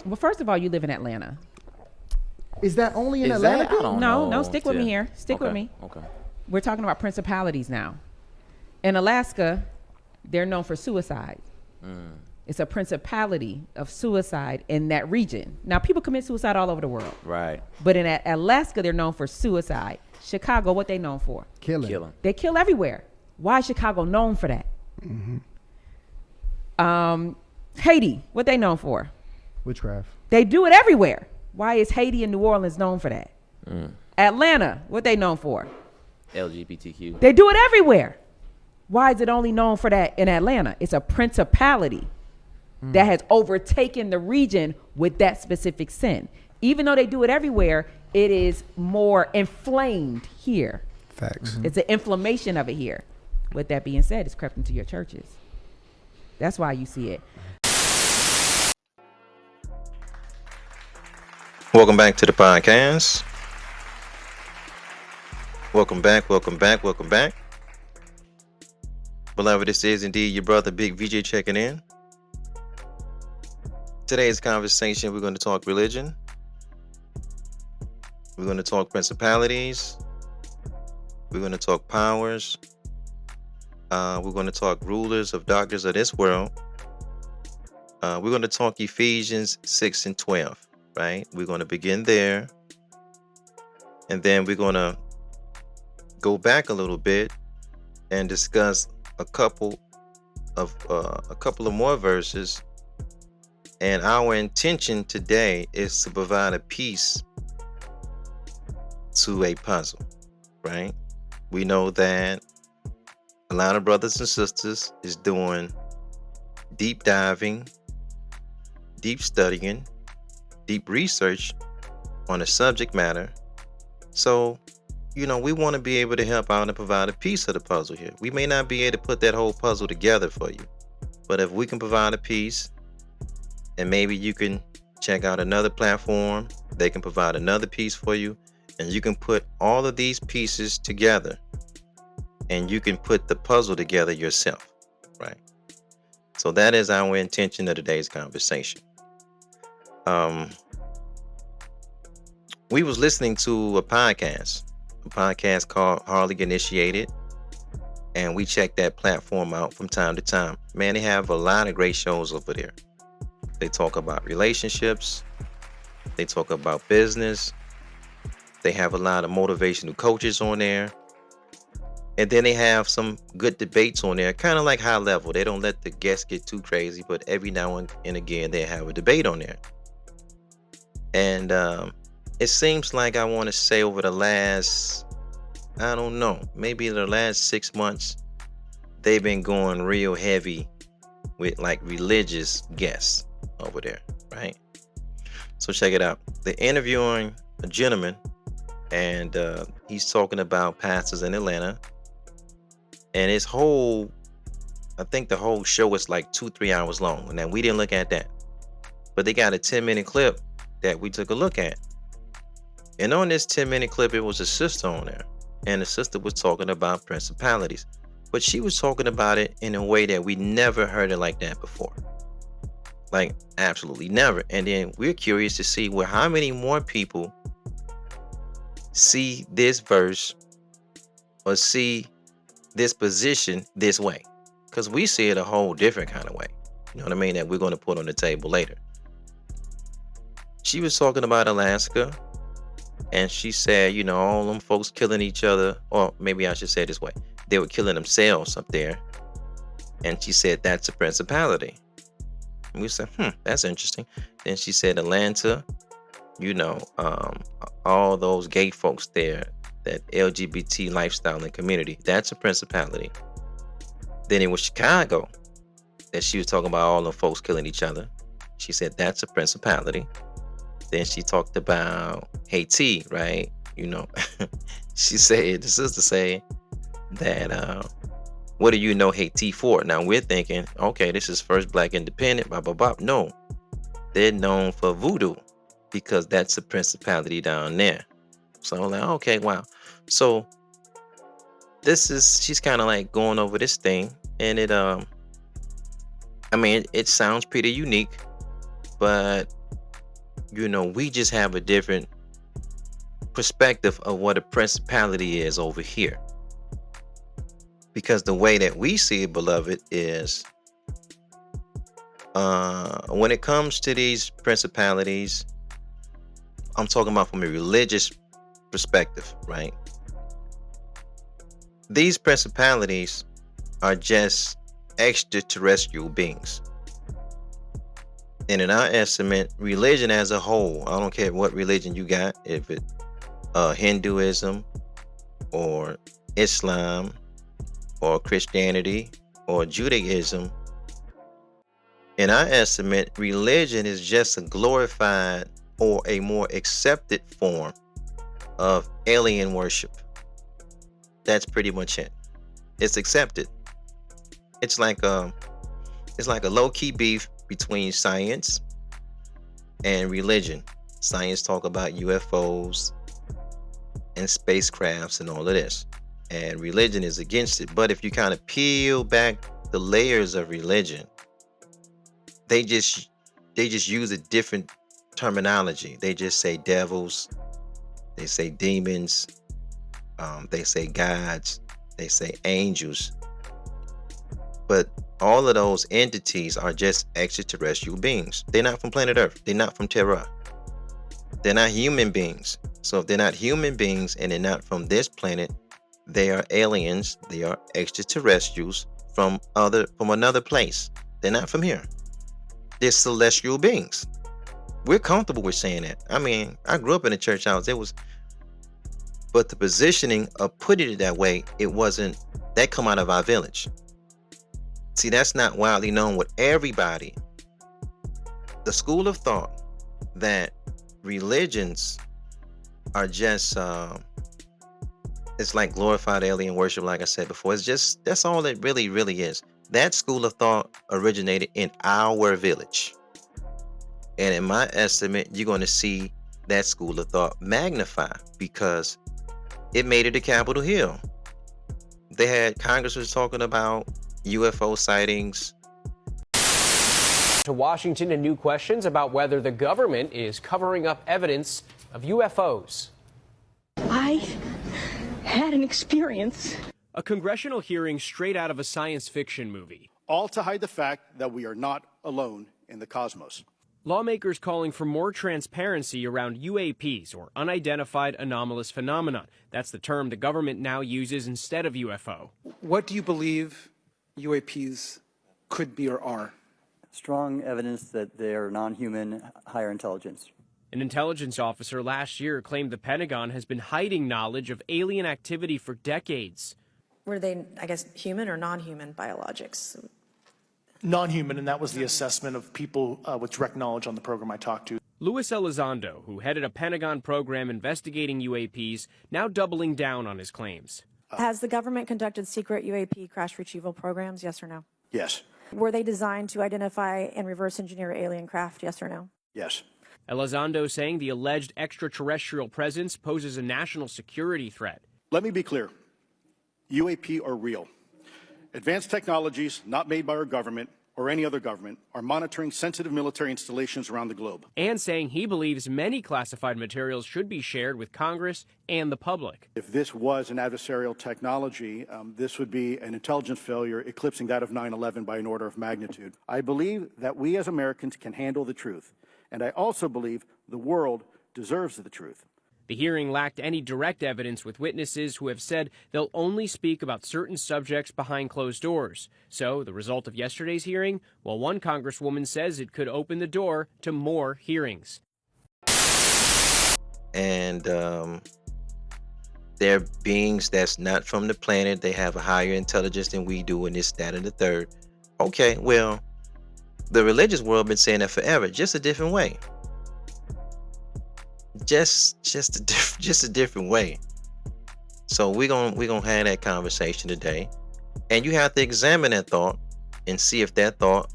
Well, first of all, you live in Atlanta. Is that only in Is Atlanta? that? I don't know. No, stick with me Yeah. here. Stick with me. Okay. We're talking about principalities now. In Alaska, they're known for suicide. It's a principality of suicide in that region. Now, people commit suicide all over the world. Right. But in Alaska, they're known for suicide. Chicago, what they known for? Killing. They kill everywhere. Why is Chicago known for that? Haiti, what they known for? Witchcraft. They do it everywhere. Why is Haiti and New Orleans known for that? Atlanta, what they known for? LGBTQ. They do it everywhere. Why is it only known for that in Atlanta? It's a principality that has overtaken the region with that specific sin. Even though they do it everywhere, it is more inflamed here. Facts. It's an inflammation of it here. With that being said, it's crept into your churches. That's why you see it. Welcome back to the podcast. Welcome back. Beloved, this is indeed your brother Big VJ checking in. Today's conversation, we're going to talk religion. We're going to talk principalities. We're going to talk powers. We're going to talk rulers of darkness of this world. We're going to talk Ephesians 6 and 12, right? We're going to begin there. And then we're going to go back a little bit and discuss a couple of more verses. And our intention today is to provide a piece to a puzzle, right? We know that a lot of brothers and sisters is doing deep diving, deep studying, deep research on a subject matter. So, we want to be able to help out and provide a piece of the puzzle here. We may not be able to put that whole puzzle together for you, but if we can provide a piece, and maybe you can check out another platform, they can provide another piece for you, and you can put all of these pieces together, and you can put the puzzle together yourself, right? So that is our intention of today's conversation. We was listening to a podcast called Hardly Initiated, and we check that platform out from time to time. Man, they have a lot of great shows over there. They talk about relationships, they talk about business, they have a lot of motivational coaches on there, and then they have some good debates on there, kind of like high level. They don't let the guests get too crazy, but every now and again they have a debate on there. And it seems like, I want to say, over the last, I don't know, maybe the last 6 months, they've been going real heavy with like religious guests over there, right? So check it out. They're interviewing a gentleman, and he's talking about pastors in Atlanta. And I think the whole show is like 2-3 hours long. Now, we didn't look at that, but they got a 10-minute clip that we took a look at. And on this 10-minute clip, it was a sister on there. And the sister was talking about principalities. But she was talking about it in a way that we never heard it like that before. Like, absolutely never. And then we're curious to see, well, how many more people see this verse or see this position this way? Because we see it a whole different kind of way. You know what I mean? That we're going to put on the table later. She was talking about Alaska. And she said, all them folks killing each other, or maybe I should say it this way, they were killing themselves up there. And she said, that's a principality. And we said, that's interesting. Then she said, Atlanta, all those gay folks there, that LGBT lifestyle and community, that's a principality. Then it was Chicago that she was talking about all them folks killing each other. She said, that's a principality. Then she talked about Haiti, right? She said, the sister said that, what do you know Haiti for? Now we're thinking, okay, this is first black independent, blah, blah, blah. No, they're known for voodoo because that's a principality down there. So I'm like, okay, wow. So she's kind of like going over this thing, and it sounds pretty unique, but we just have a different perspective of what a principality is over here. Because the way that we see it, beloved, is when it comes to these principalities, I'm talking about from a religious perspective, right? These principalities are just extraterrestrial beings. And in our estimate, religion as a whole, I don't care what religion you got, if it Hinduism or Islam or Christianity or Judaism, in our estimate, religion is just a glorified or a more accepted form of alien worship. That's pretty much it. It's accepted. It's like a low-key beef between science and religion. Science talk about UFOs and spacecrafts and all of this, and religion is against it. But if you kind of peel back the layers of religion, they just use a different terminology. They just say devils, they say demons, they say gods, they say angels. But all of those entities are just extraterrestrial beings. They're not from planet Earth. They're not from Terra. They're not human beings. So if they're not human beings and they're not from this planet, they are aliens. They are extraterrestrials from another place. They're not from here. They're celestial beings. We're comfortable with saying that. I mean, I grew up in a church house. But the positioning of putting it that way, it wasn't that come out of our village. See, that's not widely known with everybody. The school of thought that religions are just it's like glorified alien worship, like I said before. That's all it really is. That school of thought originated in our village. And in my estimate, you're going to see that school of thought magnify because it made it to Capitol Hill. They had Congress was talking about UFO sightings. To Washington and new questions about whether the government is covering up evidence of UFOs. I had an experience. A congressional hearing straight out of a science fiction movie. All to hide the fact that we are not alone in the cosmos. Lawmakers calling for more transparency around UAPs, or unidentified anomalous phenomenon. That's the term the government now uses instead of UFO. What do you believe UAPs could be or are? Strong evidence that they are non-human, higher intelligence. An intelligence officer last year claimed the Pentagon has been hiding knowledge of alien activity for decades. Were they, I guess, human or non-human biologics? Non-human, and that was the assessment of people with direct knowledge on the program I talked to. Luis Elizondo, who headed a Pentagon program investigating UAPs, now doubling down on his claims. Has the government conducted secret UAP crash retrieval programs, yes or no? Yes. Were they designed to identify and reverse engineer alien craft, yes or no? Yes. Elizondo saying the alleged extraterrestrial presence poses a national security threat. Let me be clear. UAP are real. Advanced technologies not made by our government or any other government are monitoring sensitive military installations around the globe. And saying he believes many classified materials should be shared with Congress and the public. If this was an adversarial technology, this would be an intelligence failure eclipsing that of 9/11 by an order of magnitude. I believe that we as Americans can handle the truth. And I also believe the world deserves the truth. The hearing lacked any direct evidence, with witnesses who have said they'll only speak about certain subjects behind closed doors. So, the result of yesterday's hearing? Well, one congresswoman says it could open the door to more hearings. And they're beings that's not from the planet. They have a higher intelligence than we do, and this, that, and the third. Okay, well, the religious world been saying that forever, just a different way. Just a different way. So we're gonna have that conversation today, and you have to examine that thought and see if that thought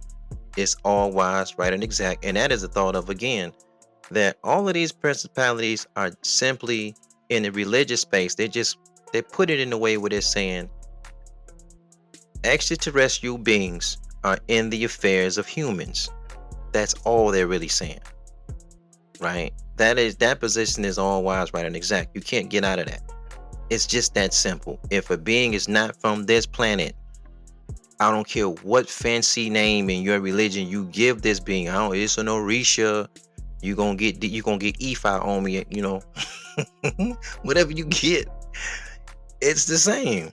is all wise, right, and exact. And that is the thought of, again, that all of these principalities are simply in the religious space. They put it in a way where they're saying extraterrestrial beings are in the affairs of humans. That's all they're really saying. right? That position is all wise, right, and exact. You can't get out of that. It's just that simple. If a being is not from this planet, I don't care what fancy name in your religion you give this being. I don't. It's an Orisha. You gonna get Ephi on me. You know, whatever you get, it's the same,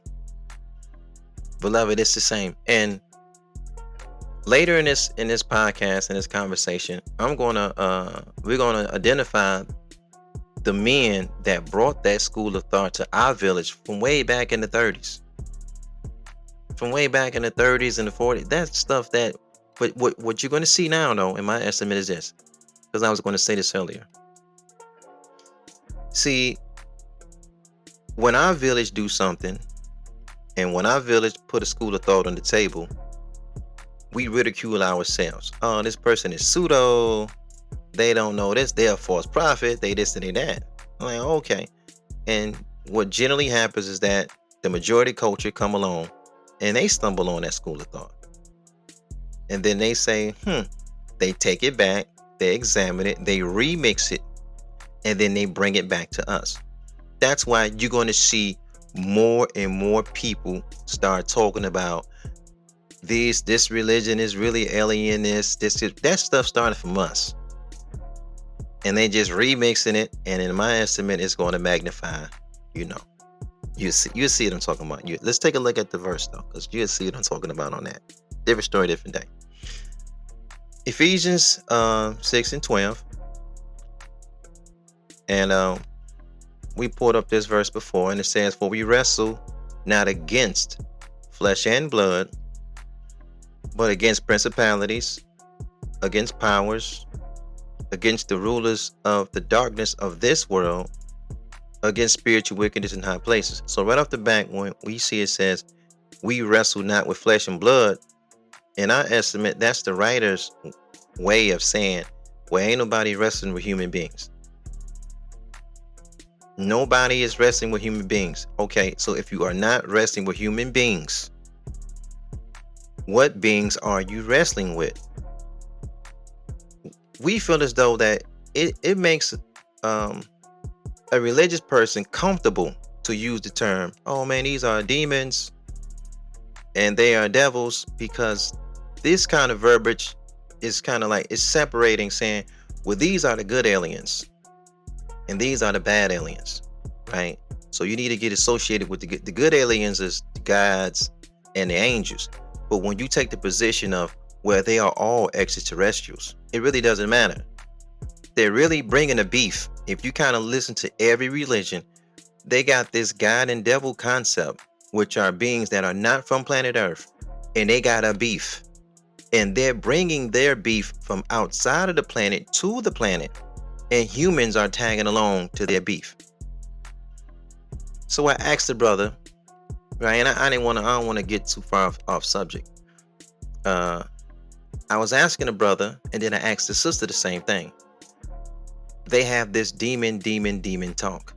beloved. It's the same. And later in this podcast, in this conversation, we're gonna identify the men that brought that school of thought to our village from way back in the 30s. From way back in the 30s and the 40s. That's stuff that, but what you're going to see now, though, in my estimate, is this. Because I was going to say this earlier. See, when our village do something, and when our village put a school of thought on the table, we ridicule ourselves. Oh, this person is pseudo. They don't know this. They're a false prophet. They this and they that. I'm like, okay. And what generally happens is that the majority culture come along and they stumble on that school of thought. And then they say, they take it back, they examine it, they remix it, and then they bring it back to us. That's why you're going to see more and more people start talking about this religion is really alien, that stuff started from us. And they just remixing it, and in my estimate, it's going to magnify, you see what I'm talking about. Let's take a look at the verse, though, because you'll see what I'm talking about on that. Different story, different day. Ephesians 6 and 12. And we pulled up this verse before, and it says, "For we wrestle not against flesh and blood, but against principalities, against powers, against the rulers of the darkness of this world, against spiritual wickedness in high places." So right off the bat, when we see it says, "We wrestle not with flesh and blood," in our estimate, that's the writer's way of saying, well, ain't nobody wrestling with human beings. Nobody is wrestling with human beings. Okay, so if you are not wrestling with human beings, what beings are you wrestling with? We feel as though that it makes a religious person comfortable to use the term, oh man, these are demons and they are devils, because this kind of verbiage is kind of like, it's separating, saying, well, these are the good aliens and these are the bad aliens, right? So you need to get associated with the good aliens is the gods and the angels. But when you take the position of where they are all extraterrestrials, it really doesn't matter. They're really bringing a beef. If you kind of listen to every religion, they got this God and devil concept, which are beings that are not from planet Earth, and they got a beef. And they're bringing their beef from outside of the planet to the planet, and humans are tagging along to their beef. So I asked the brother, right, and I don't want to get too far off subject. I was asking the brother, and then I asked the sister the same thing. They have this demon talk,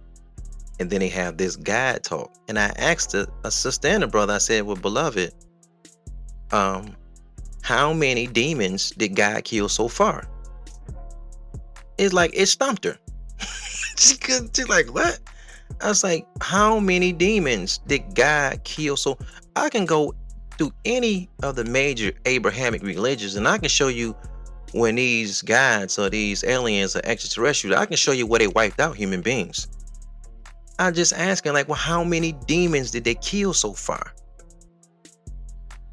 and then they have this God talk. And I asked a sister and a brother, I said, well, beloved, how many demons did God kill so far? It's like, it stumped her. She's like, what? I was like, how many demons did God kill? So I can go through any of the major Abrahamic religions, and I can show you when these gods or these aliens or extraterrestrials, I can show you where they wiped out human beings. I'm just asking, like, well, how many demons did they kill so far?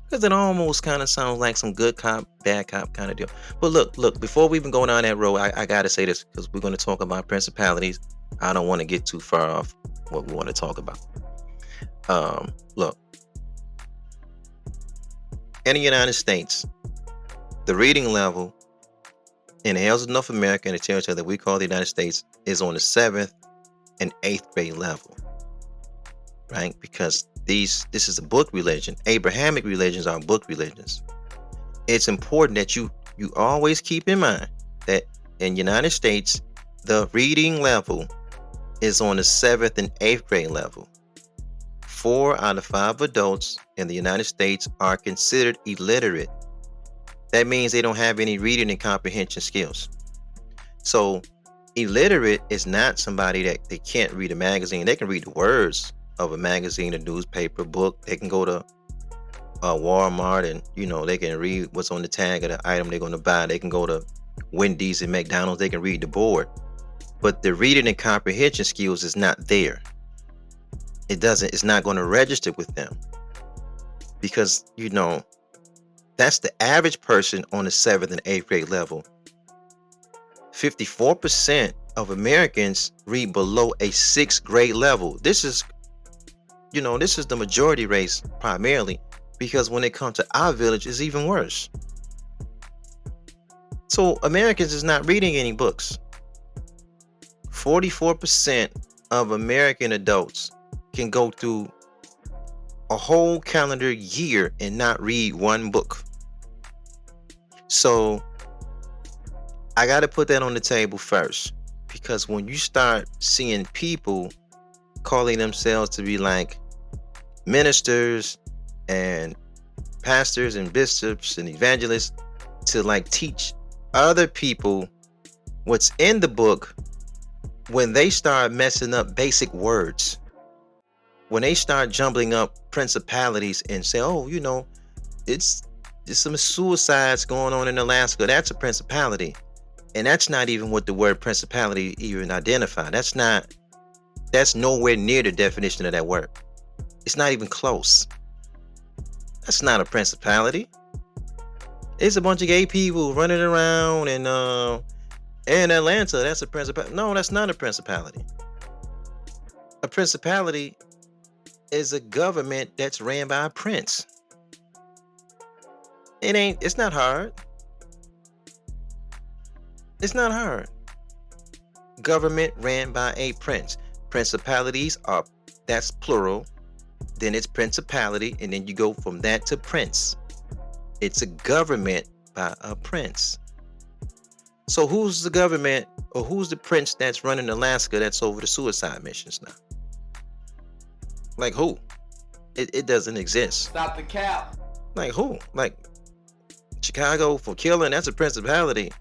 Because it almost kind of sounds like some good cop, bad cop kind of deal. But look, before we even go down that road, I got to say this, because we're going to talk about principalities. I don't want to get too far off what we want to talk about. Look, in the United States, the reading level in the hills of North America and the territory that we call the United States is on the 7th and 8th grade level, right? Because this is a book religion. Abrahamic religions are book religions. It's important that you always keep in mind that in the United States, the reading level is on the 7th and 8th grade level. 4 out of 5 adults in the United States are considered illiterate. That means they don't have any reading and comprehension skills. So Illiterate is not somebody that they can't read a magazine. They can read the words of a magazine, a newspaper, book. They can go to Walmart and they can read what's on the tag of the item they're going to buy. They can go to Wendy's and McDonald's. They can read the board, but the reading and comprehension skills is not there. It's not going to register with them, because that's the average person on the 7th and 8th grade level. 54% of Americans read below a 6th grade level. This is the majority race primarily, because when it comes to our village, it's even worse. So Americans is not reading any books. 44% of American adults can go through a whole calendar year and not read one book. So I got to put that on the table first, because when you start seeing people calling themselves to be like ministers and pastors and bishops and evangelists to like teach other people what's in the book, when they start messing up basic words, when they start jumbling up principalities and say, oh, it's some suicides going on in Alaska, that's a principality. And that's not even what the word principality even identifies. That's nowhere near the definition of that word. It's not even close. That's not a principality. It's a bunch of gay people running around in Atlanta. That's a principality. No, that's not a principality. A principality is a government that's ran by a prince. It's not hard. It's not hard. Government ran by a prince. Principalities that's plural. Then it's principality, and then you go from that to prince. It's a government by a prince. So who's the government, or who's the prince that's running Alaska that's over the suicide missions now? Like who? It doesn't exist. Stop the cap. Like who? Like Chicago for killing, that's a principality.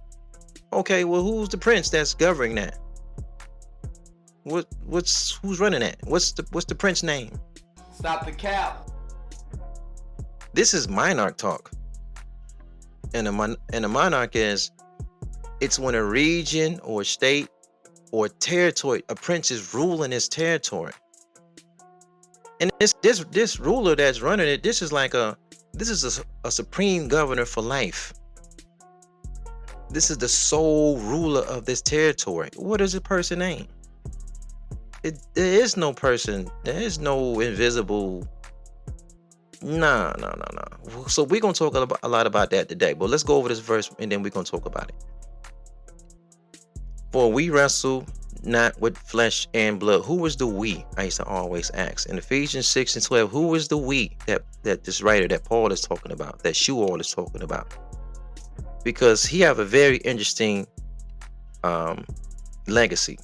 Okay, well, who's the prince that's governing that? Who's running that? What's the prince name? Stop the cap. This is monarch talk. And a monarch it's when a region or state or territory, a prince is ruling his territory. And this ruler that's running it, this is a supreme governor for life. This is the sole ruler of this territory. What is the person name? There is no person. There is no invisible. No. So we're going to talk a lot about that today. But let's go over this verse and then we're going to talk about it. For we wrestle not with flesh and blood. Who is the we? I used to always ask. In Ephesians 6 and 12, who is the we that this writer, that Paul is talking about, that Shual is talking about? Because he have a very interesting legacy.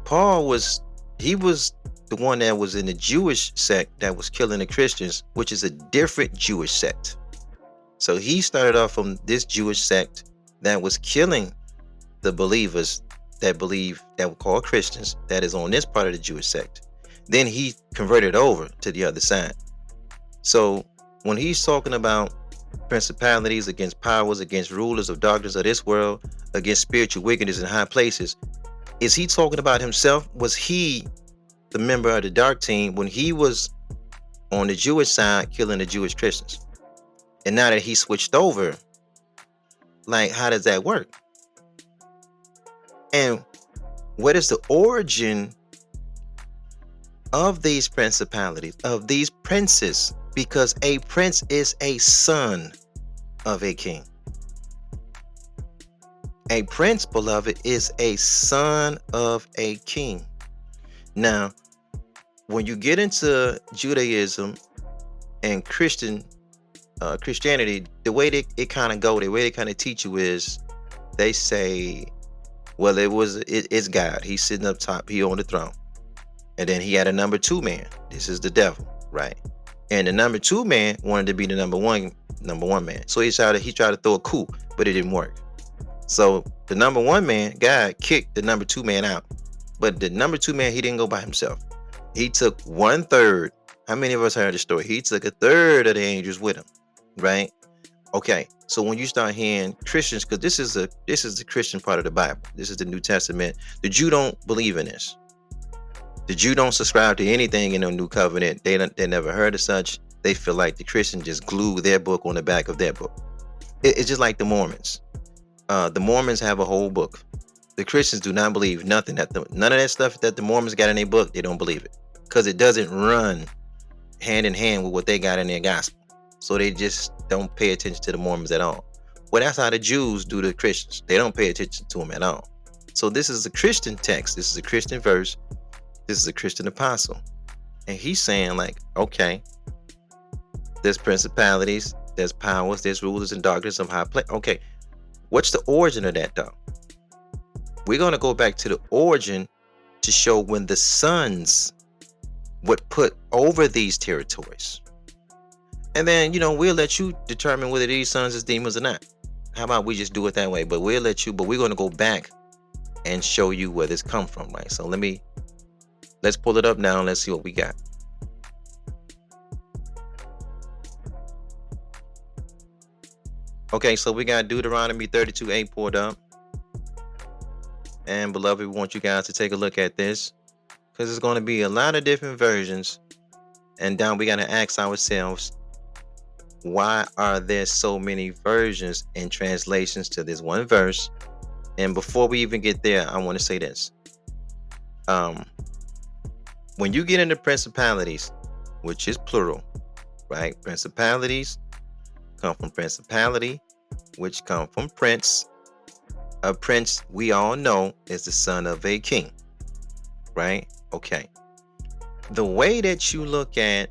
Paul was the one that was in the Jewish sect that was killing the Christians, which is a different Jewish sect. So he started off from this Jewish sect that was killing the believers that were called Christians, that is on this part of the Jewish sect. Then he converted over to the other side. So when he's talking about principalities against powers, against rulers of darkness of this world, against spiritual wickedness in high places, is he talking about himself? Was he the member of the dark team when he was on the Jewish side killing the Jewish Christians? And now that he switched over, like, how does that work? And what is the origin of these principalities, of these princes? Because a prince is a son of a king. A prince, beloved, is a son of a king. Now, when you get into Judaism and Christianity, the way it kind of go, the way they kind of teach you is, they say, well, it's God. He's sitting up top. He on the throne. And then he had a number 2 man. This is the devil, right? And the number 2 man wanted to be the number one man. So he tried to throw a coup, but it didn't work. So the number one man, God, kicked the number two man out. But the number two man, he didn't go by himself. He took 1/3. How many of us heard the story? He took 1/3 of the angels with him, right? Okay, so when you start hearing Christians, because this is the Christian part of the Bible. This is the New Testament. The Jew don't believe in this. The Jew don't subscribe to anything in the New Covenant. They never heard of such. They feel like the Christian just glue their book on the back of their book. It's just like the Mormons. The Mormons have a whole book. The Christians do not believe nothing none of that stuff that the Mormons got in their book. They don't believe it because it doesn't run hand in hand with what they got in their gospel. So they just don't pay attention to the Mormons at all. Well, that's how the Jews do the Christians. They don't pay attention to them at all. So this is a Christian text. This is a Christian verse. This is a Christian apostle. And he's saying like, okay, there's principalities, there's powers, there's rulers and darkness of high place. Okay, what's the origin of that though? We're going to go back to the origin to show when the sons would put over these territories. And then, we'll let you determine whether these sons is demons or not. How about we just do it that way? But we'll let you, but we're going to go back and show you where this come from, right? So let's pull it up now and let's see what we got. Okay, so we got Deuteronomy 32:8 pulled up. And beloved, we want you guys to take a look at this because there's going to be a lot of different versions. And down we got to ask ourselves, why are there so many versions and translations to this one verse? And before we even get there, I want to say this. When you get into principalities, which is plural, right? Principalities come from principality, which come from prince. A prince, we all know, is the son of a king, right? Okay. The way that you look at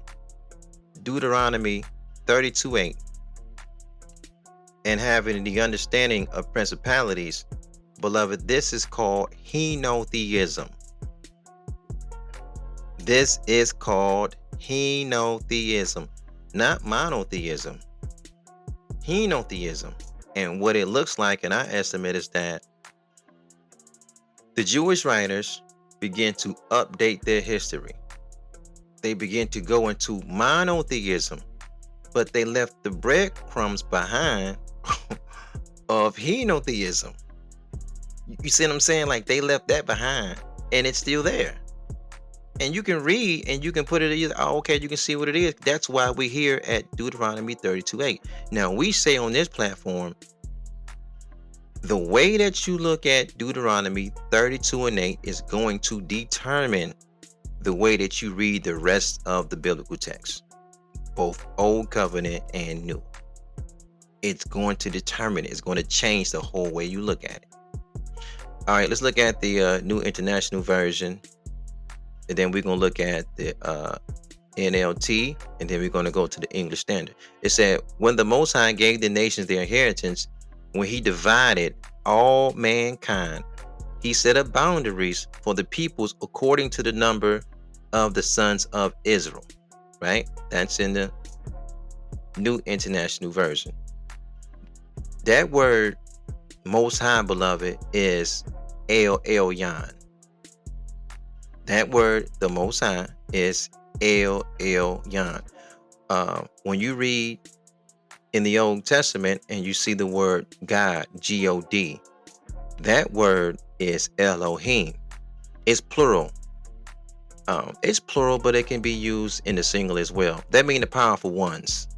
Deuteronomy 32:8 and having the understanding of principalities, beloved, this is called henotheism. This is called henotheism, not monotheism. Henotheism. And what it looks like, and I estimate, is that the Jewish writers begin to update their history. They begin to go into monotheism, but they left the breadcrumbs behind of henotheism. You see what I'm saying? Like they left that behind and it's still there. And you can read and you can put it in, okay, you can see what it is. That's why we're here at Deuteronomy 32:8. Now we say on this platform, the way that you look at Deuteronomy 32:8 is going to determine the way that you read the rest of the biblical text, both Old Covenant and New. It's going to determine it. It's going to change the whole way you look at it. All right, let's look at the New International Version. And then we're going to look at the NLT. And then we're going to go to the English Standard. It said, when the Most High gave the nations their inheritance, when he divided all mankind, he set up boundaries for the peoples according to the number of the sons of Israel. Right? That's in the New International Version. That word, Most High, beloved, is El Elyon. That word, the Most High, is El Elyon. When you read in the Old Testament and you see the word God, G-O-D, that word is Elohim. It's plural. It's plural, but it can be used in the singular as well. That means the powerful ones,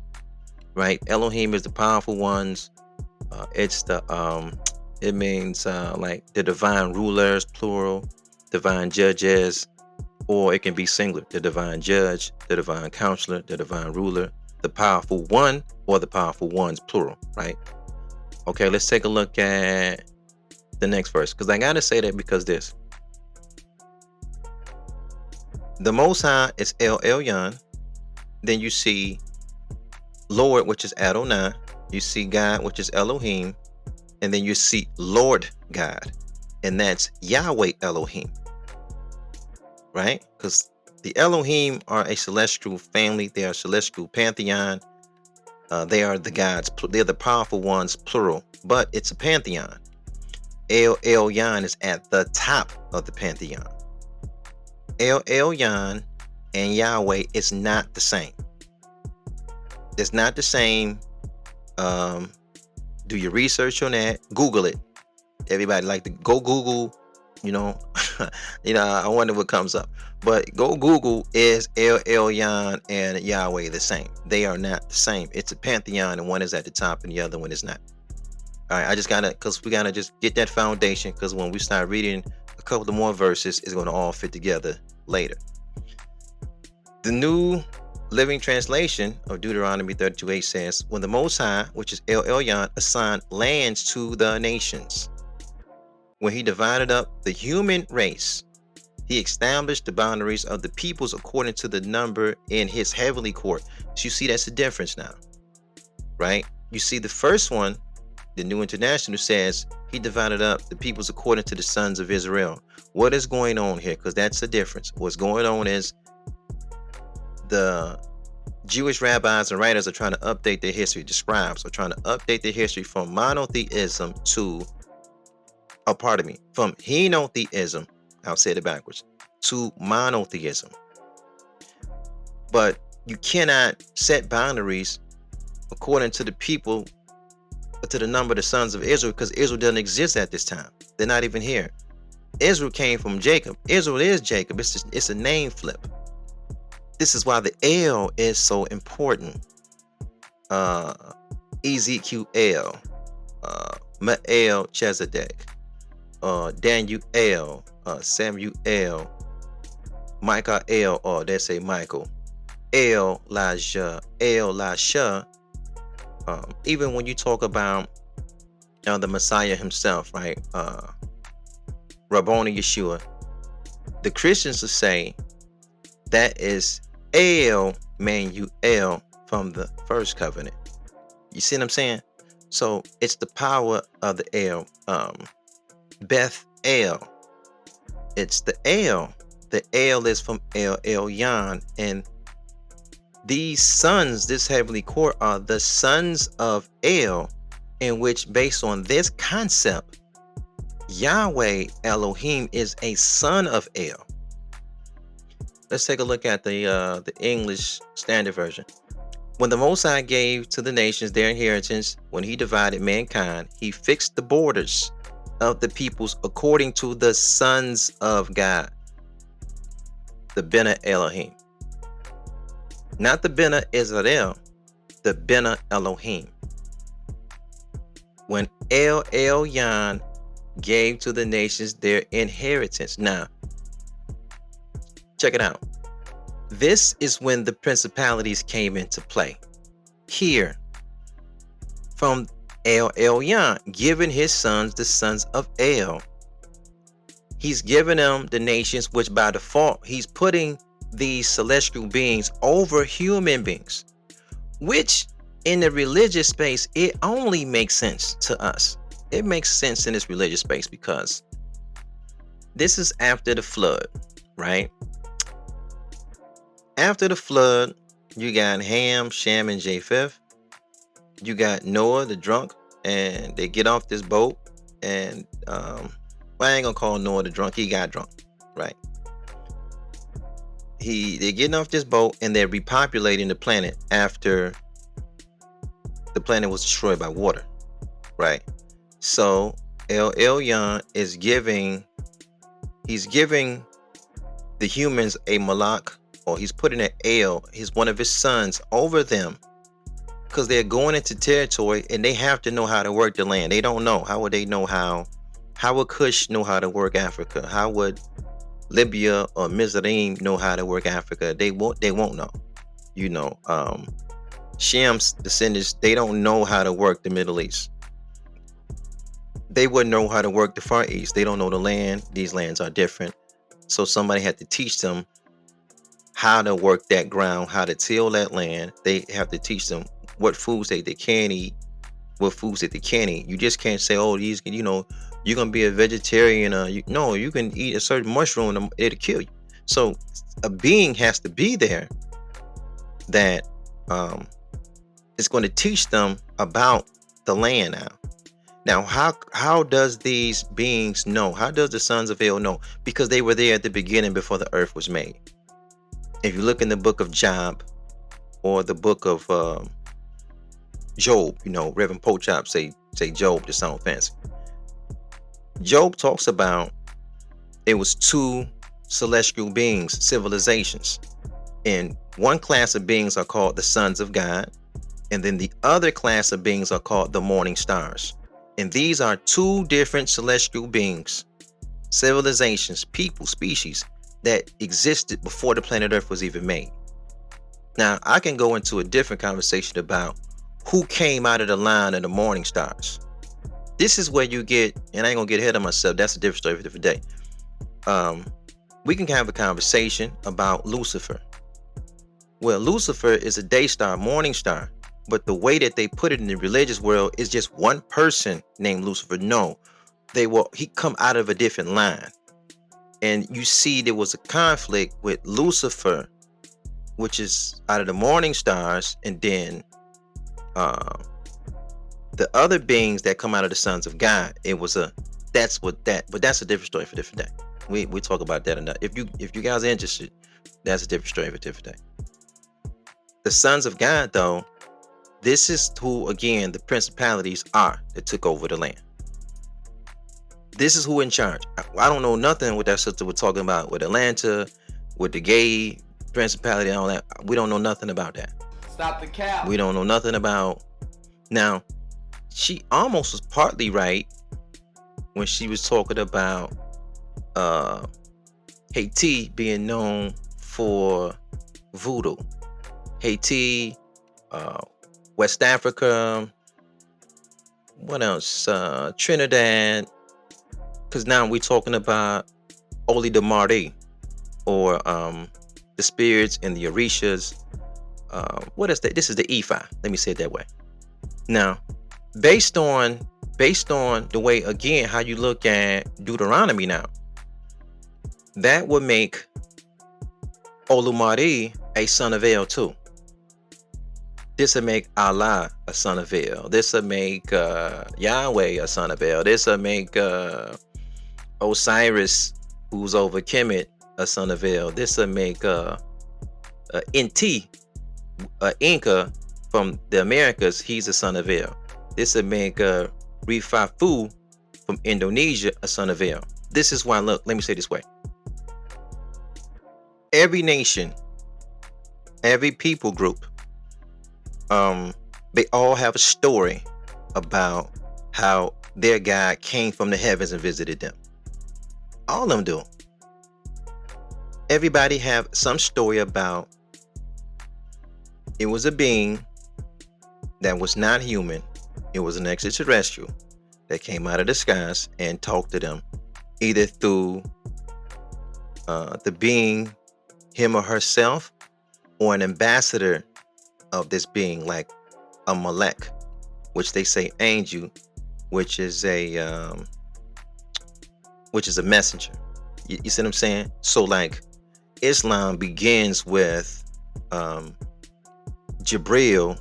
right? Elohim is the powerful ones. It's the it means like the divine rulers, plural, divine judges, or it can be singular, the divine judge, the divine counselor, the divine ruler, the powerful one, or the powerful ones, plural, right? Okay, let's take a look at the next verse, because I gotta say that because this. The Most High is El Elyon. Then you see Lord, which is Adonai. You see God, which is Elohim. And then you see Lord God. And that's Yahweh Elohim. Right? Because the Elohim are a celestial family. They are a celestial pantheon. They are the gods. They're the powerful ones, plural. But it's a pantheon. El Elyon is at the top of the pantheon. El Elyon and Yahweh is not the same. It's not the same. Do your research on that. Google it. Everybody like to go Google, you know. I wonder what comes up. But go Google, is El Elyon and Yahweh the same? They are not the same. It's a pantheon, and one is at the top and the other one is not. All right, we gotta just get that foundation, because when we start reading a couple of more verses, it's going to all fit together later. The New Living Translation of Deuteronomy 32:8 says, when the Most High, which is El Elyon, assigned lands to the nations, when he divided up the human race, he established the boundaries of the peoples according to the number in his heavenly court. So you see, that's the difference now, right? You see, the first one, the New International, says he divided up the peoples according to the sons of Israel. What is going on here? Because that's the difference. What's going on is the Jewish rabbis and writers are trying to update their history. The scribes are trying to update their history from monotheism to, from henotheism, I'll say it backwards, to monotheism. But you cannot set boundaries according to the people, to the number of the sons of Israel, because Israel doesn't exist at this time. They're not even here. Israel came from Jacob. Israel is Jacob. It's a name flip. This is why the El is so important. Ezekiel, Mael Chezedek, Daniel, Samuel, Michael, or they say Michael, Elijah, Elisha. Even when you talk about the Messiah himself, right? Rabboni Yeshua, the Christians will say that is El Manuel from the first covenant. You see what I'm saying? So it's the power of the El. Beth El. It's the El. The El is from El Elyon, and these sons, this heavenly court, are the sons of El, in which, based on this concept, Yahweh Elohim is a son of El. Let's take a look at the English Standard Version. When the Most High gave to the nations their inheritance, when he divided mankind, he fixed the borders of the peoples according to the sons of God, the Bena Elohim. Not the Bena Israel, the Bena Elohim. When El Elyon gave to the nations their inheritance. Now, check it out. This is when the principalities came into play. Here, from El Elyon, giving his sons the sons of El. He's giving them the nations, which by default, he's putting these celestial beings over human beings, which in the religious space, it only makes sense to us. It makes sense in this religious space because this is after the flood, right? After the flood, you got Ham, Shem, and Japheth. You got Noah, the drunk, and they get off this boat. And I ain't gonna call Noah the drunk. He got drunk, right? They're getting off this boat and they're repopulating the planet after the planet was destroyed by water, right? So El Elyon is giving the humans a malak, or he's putting an El, he's one of his sons, over them, because they're going into territory and they have to know how to work the land. They don't know. How would they know how would Cush know how to work Africa? How would Libya or Mizraim know how to work Africa? They won't know. You know, Shem's descendants, they don't know how to work the Middle East. They wouldn't know how to work the Far East. They don't know the land. These lands are different. So somebody had to teach them how to work that ground, how to till that land. They have to teach them what foods they can eat, what foods that they can't eat. You just can't say, oh, these, you know, you're going to be a vegetarian. No, you can eat a certain mushroom and it'll kill you. So a being has to be there that is going to teach them about the land now. Now, how does these beings know? How does the sons of El know? Because they were there at the beginning before the earth was made. If you look in the book of Job or the book of Job, Reverend Pochop say Job to sound fancy. Job talks about it was two celestial beings, civilizations. And one class of beings are called the sons of God. And then the other class of beings are called the morning stars. And these are two different celestial beings, civilizations, people, species that existed before the planet Earth was even made. Now, I can go into a different conversation about who came out of the line of the morning stars. This is where you get, and I ain't gonna get ahead of myself, that's a different story for a different day. We can have a conversation about Lucifer. Well, Lucifer is a day star, morning star, but the way that they put it in the religious world is just one person named Lucifer. No, he come out of a different line. And you see there was a conflict with Lucifer, which is out of the morning stars, and then the other beings that come out of the sons of God. But that's a different story for a different day. We talk about that enough. If you guys are interested, that's a different story for a different day. The sons of God, though, this is who, again, the principalities are that took over the land. This is who in charge. I don't know nothing what that sister was talking about with Atlanta, with the gay principality and all that. We don't know nothing about that. Stop the cap. We don't know nothing about. Now, she almost was partly right when she was talking about Haiti being known for voodoo. Haiti, West Africa, what else? Trinidad. Because now we're talking about Oli de Mardi, or the spirits and the Orishas. What is that? This is the Ephi. Let me say it that way. Now, based on the way, again, how you look at Deuteronomy now, that would make Olumare a son of El too. This would make Allah a son of El. This would make Yahweh a son of El. This would make Osiris, who's over Kemet, a son of El. This would make Inti, Inca from the Americas, he's a son of El. This would make Rifafu from Indonesia a son of El. This is why, look, let me say it this way. Every nation, every people group, they all have a story about how their God came from the heavens and visited them. All of them do. Everybody have some story about it was a being that was not human. It was an extraterrestrial that came out of the skies and talked to them, either through the being, him or herself, or an ambassador of this being, like a Malek, which they say angel, which is a messenger. You see what I'm saying? So like Islam begins with Jibril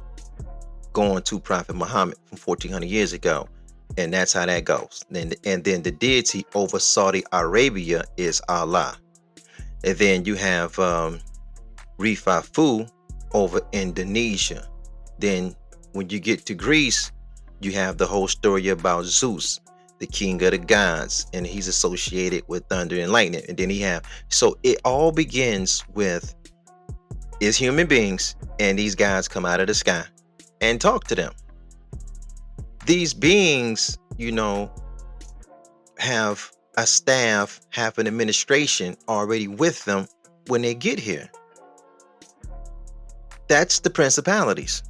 going to Prophet Muhammad from 1400 years ago, and that's how that goes. And then the deity over Saudi Arabia is Allah, and then you have Rifafu over Indonesia. Then when you get to Greece, you have the whole story about Zeus, the king of the gods, and he's associated with thunder and lightning. And then so it all begins with is human beings, and these guys come out of the sky and talk to them. These beings, have a staff, have an administration already with them when they get here. That's the principalities,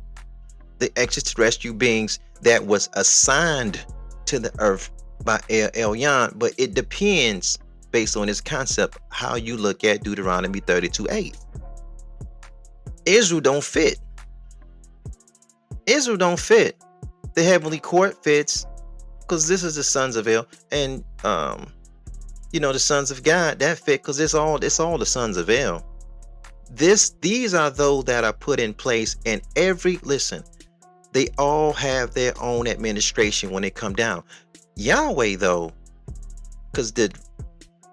the extraterrestrial beings that was assigned to the earth by El Elyon, but it depends based on this concept how you look at Deuteronomy 32:8. Israel don't fit. Israel don't fit. The heavenly court fits because this is the sons of El, and the sons of God that fit because it's all the sons of El. These are those that are put in place, and They all have their own administration when they come down. Yahweh, though, because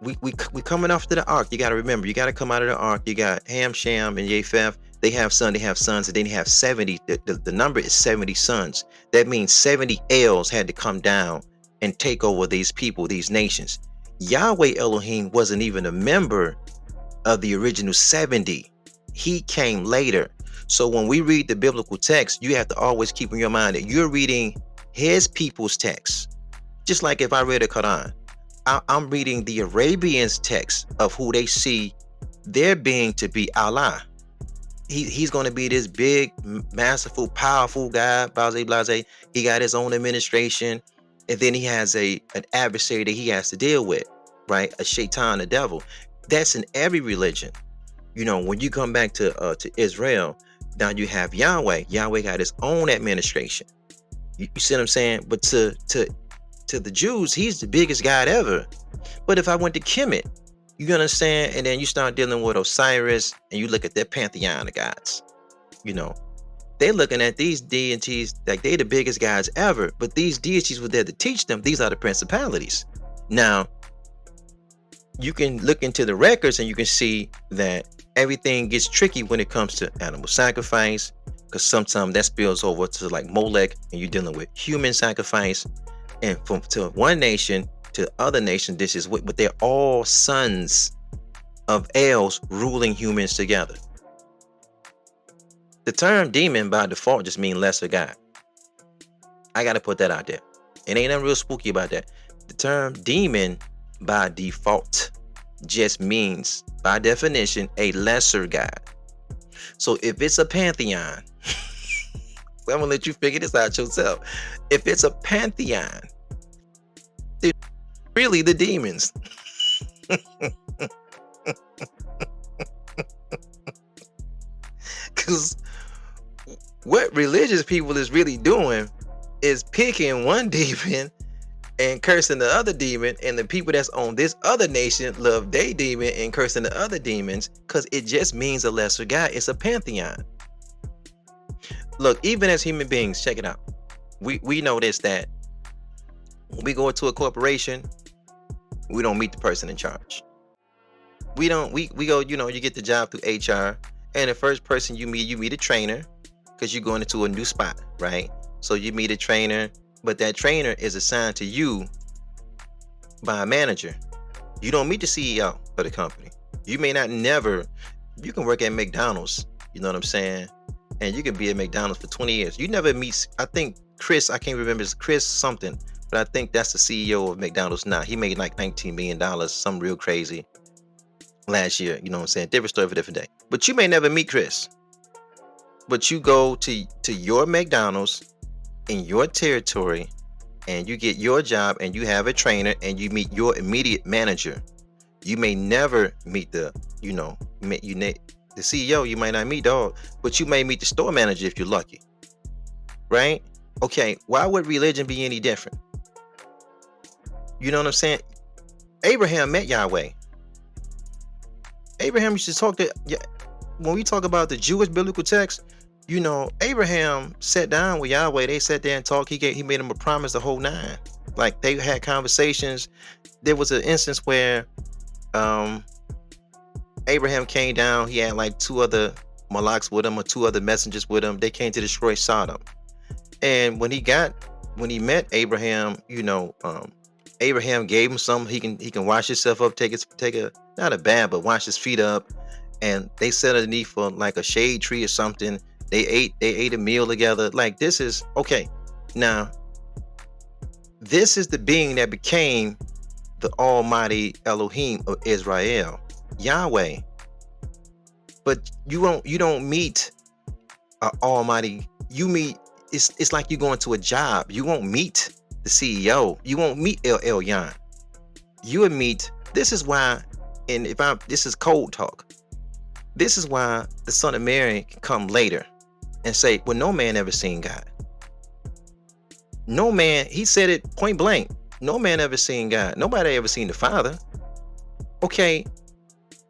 we coming off to the ark. You got to remember, you got to come out of the ark. You got Ham, Shem, and Japheth. They have sons, and then they have 70. The number is 70 sons. That means 70 Els had to come down and take over these people, these nations. Yahweh Elohim wasn't even a member of the original 70. He came later. So when we read the biblical text, you have to always keep in your mind that you're reading his people's text. Just like if I read a Quran, I'm reading the Arabians' text of who they see their being to be Allah. He's going to be this big, masterful, powerful guy, blase. He got his own administration. And then he has an adversary that he has to deal with, right? A shaitan, a devil. That's in every religion. You know, when you come back to Israel, now you have Yahweh. Yahweh got his own administration. You see what I'm saying? But to the Jews, he's the biggest God ever. But if I went to Kemet, you understand? And then you start dealing with Osiris, and you look at their pantheon of gods. You know, they're looking at these deities like they're the biggest gods ever. But these deities were there to teach them. These are the principalities. Now, you can look into the records and you can see that everything gets tricky when it comes to animal sacrifice, because sometimes that spills over to like Molech, and you're dealing with human sacrifice. And from to one nation to other nation, this is what, but they're all sons of Els ruling humans together. The term demon by default just means lesser God. I got to put that out there. It ain't nothing real spooky about that. The term demon by default just means, by definition, a lesser God. So if it's a pantheon, I'm gonna let you figure this out yourself. If it's a pantheon, it's really the demons. Because what religious people is really doing is picking one demon and cursing the other demon, and the people that's on this other nation love their demon and cursing the other demons, because it just means a lesser God. It's a pantheon. Look, even as human beings, check it out. We notice that when we go into a corporation, we don't meet the person in charge. We go, you know, you get the job through HR, and the first person you meet a trainer, because you're going into a new spot, right? So you meet a trainer, but that trainer is assigned to you by a manager. You don't meet the CEO of the company. You may not you can work at McDonald's, you know what I'm saying? And you can be at McDonald's for 20 years. You never meet, I think Chris, I can't remember, it's Chris something, but I think that's the CEO of McDonald's now. He made like $19 million, something real crazy last year, you know what I'm saying? Different story for different day. But you may never meet Chris. But you go to your McDonald's in your territory, and you get your job, and you have a trainer, and you meet your immediate manager. You may never meet the CEO. You might not meet dog, but you may meet the store manager if you're lucky, right? Okay, why would religion be any different? You know what I'm saying? Abraham met Yahweh. Abraham used to talk to, when we talk about the Jewish biblical text, you know, Abraham sat down with Yahweh. They sat there and talked. He made him a promise, the whole nine. Like, they had conversations. There was an instance where Abraham came down. He had like two other malaks with him, or two other messengers with him. They came to destroy Sodom. And when he met Abraham, you know, Abraham gave him some. He can wash himself up, take a not a bath, but wash his feet up. And they sat underneath for like a shade tree or something. They ate a meal together. Like, this is okay. Now, this is the being that became the Almighty Elohim of Israel, Yahweh. But you don't meet an Almighty. You meet, it's like you're going to a job. You won't meet the CEO. You won't meet El Elyon. You would meet. This is why, and this is cold talk. This is why the Son of Mary can come later and say, well, no man ever seen God. No man, he said it point blank. No man ever seen God. Nobody ever seen the Father. Okay,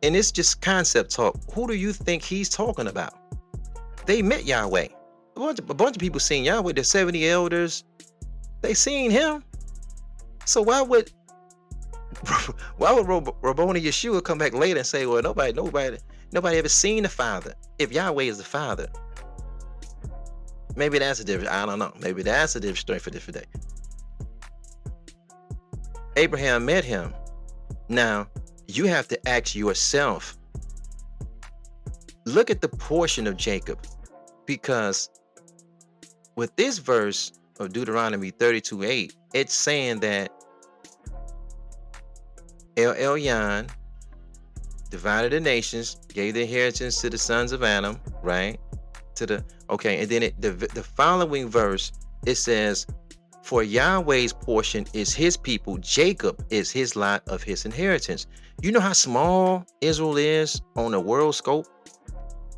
and it's just concept talk. Who do you think he's talking about? They met Yahweh. A bunch of people seen Yahweh. The 70 elders, they seen him. So why would Rabboni Yeshua come back later and say, well, nobody ever seen the Father if Yahweh is the Father? Maybe that's a different, I don't know. Maybe that's a different story for a different day. Abraham met him. Now, you have to ask yourself, look at the portion of Jacob, because with this verse of Deuteronomy 32:8, it's saying that El Elyon divided the nations, gave the inheritance to the sons of Adam, right? And then the following verse, it says, for Yahweh's portion is his people, Jacob is his lot of his inheritance. You know how small Israel is on a world scope?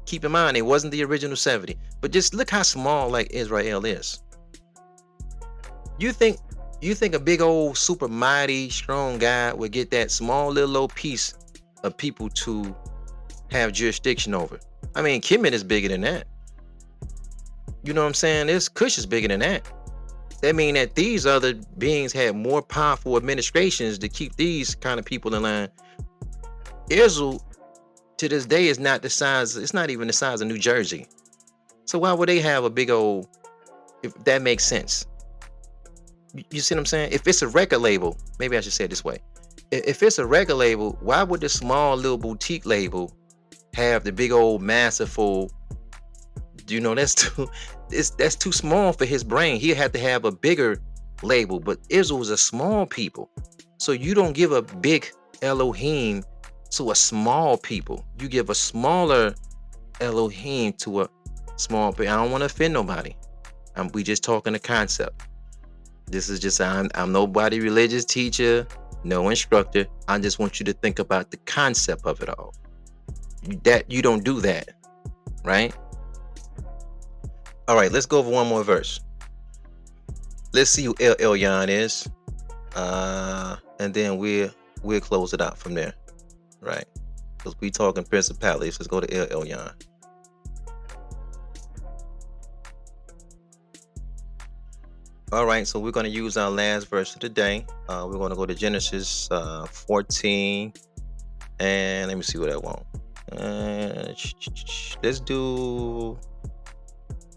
Keep in mind, it wasn't the original 70, but just look how small like Israel is. You think a big old super mighty strong guy would get that small little old piece of people to have jurisdiction over? I mean, Kemet is bigger than that. You know what I'm saying? This Cush is bigger than that. That means that these other beings had more powerful administrations to keep these kind of people in line. Israel to this day is not the size, it's not even the size of New Jersey. So why would they have a big old, if that makes sense? You see what I'm saying? If it's a record label, maybe I should say it this way. If it's a record label, why would the small little boutique label have the big old masterful? You know, that's too small for his brain. He had to have a bigger label, but Israel is a small people. So you don't give a big Elohim to a small people. You give a smaller Elohim to a small people. I don't want to offend nobody. We just talking a concept. This is just, I'm nobody religious teacher, no instructor. I just want you to think about the concept of it all. That you don't do that, right? All right, let's go over one more verse. Let's see who El Elyon is, and then we'll close it out from there, right? Because we talking principalities. Let's go to El Elyon. All right, so we're going to use our last verse of the day. We're going to go to Genesis 14, and let me see what I want. Let's do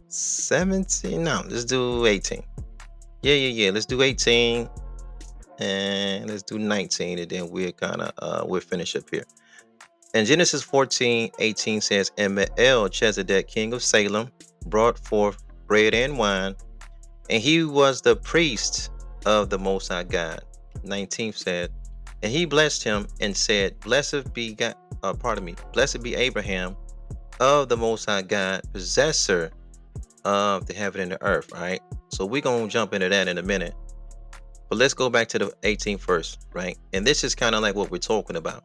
17. No, let's do 18. Yeah. Let's do 18, and let's do 19, and then we'll finish up here. And Genesis 14:18 says, and Melchizedek, king of Salem, brought forth bread and wine, and he was the priest of the Most High God. 19 said, and he blessed him and said, blessed be Abraham of the Most High God, possessor of the heaven and the earth. Right? So we're gonna jump into that in a minute. But let's go back to the 18th verse, right? And this is kind of like what we're talking about.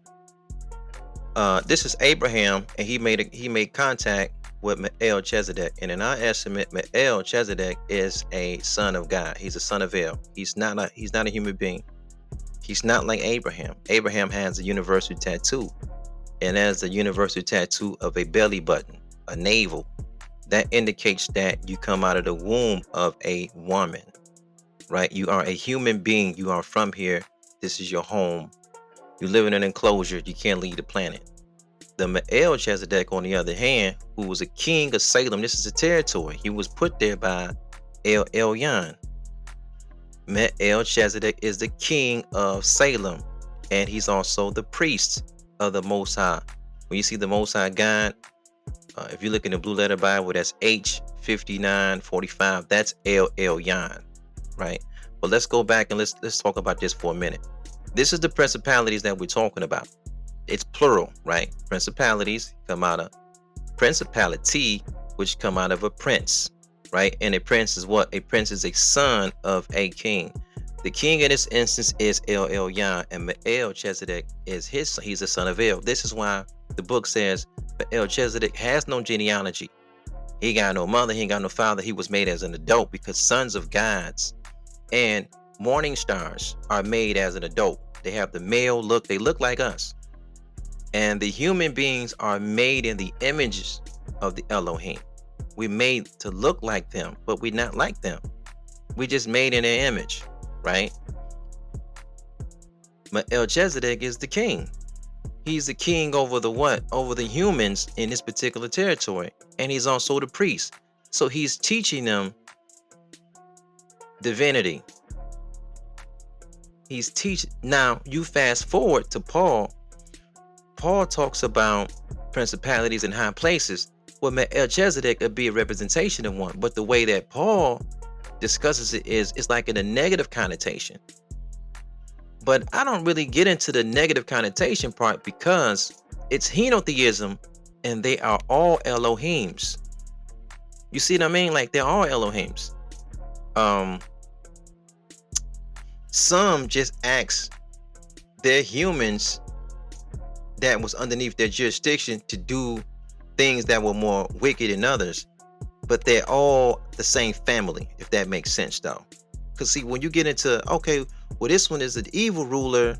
This is Abraham, and he made contact with Melchizedek, and in our estimate, Melchizedek is a son of God. He's a son of El. He's not a human being. He's not like Abraham. Abraham has a universal tattoo, and has a universal tattoo of a belly button, a navel. That indicates that you come out of the womb of a woman, right? You are a human being. You are from here. This is your home. You live in an enclosure. You can't leave the planet. The Melchizedek, on the other hand, who was a king of Salem, this is a territory. He was put there by El Elyon. Melchizedek is the king of Salem, and he's also the priest of the Most High. When you see the Most High God, if you look in the Blue Letter Bible, that's H5945. That's El Elyon, right? But let's go back and let's talk about this for a minute. This is the principalities that we're talking about. It's plural, right? Principalities come out of principality, which come out of a prince, right? And a prince is what? A prince is a son of a king. The king in this instance is El Elyon, and Melchizedek is he's a son of El. This is why the book says Melchizedek has no genealogy. He got no mother, he ain't got no father. He was made as an adult, because sons of gods and morning stars are made as an adult. They have the male look. They look like us. And the human beings are made in the images of the Elohim. We're made to look like them, but we're not like them. We just made in their image, right? But Melchizedek is the king. He's the king over the what? Over the humans in this particular territory. And he's also the priest. So he's teaching them divinity. He's teaching. Now, you fast forward to Paul. Paul talks about principalities in high places. Well, Melchizedek would be a representation of one. But the way that Paul discusses it is, it's like in a negative connotation. But I don't really get into the negative connotation part because it's henotheism and they are all Elohims. You see what I mean? Like they're all Elohims. Some just acts they're humans that was underneath their jurisdiction to do things that were more wicked than others. But they're all the same family, if that makes sense though. Because see, when you get into, okay, well, this one is an evil ruler,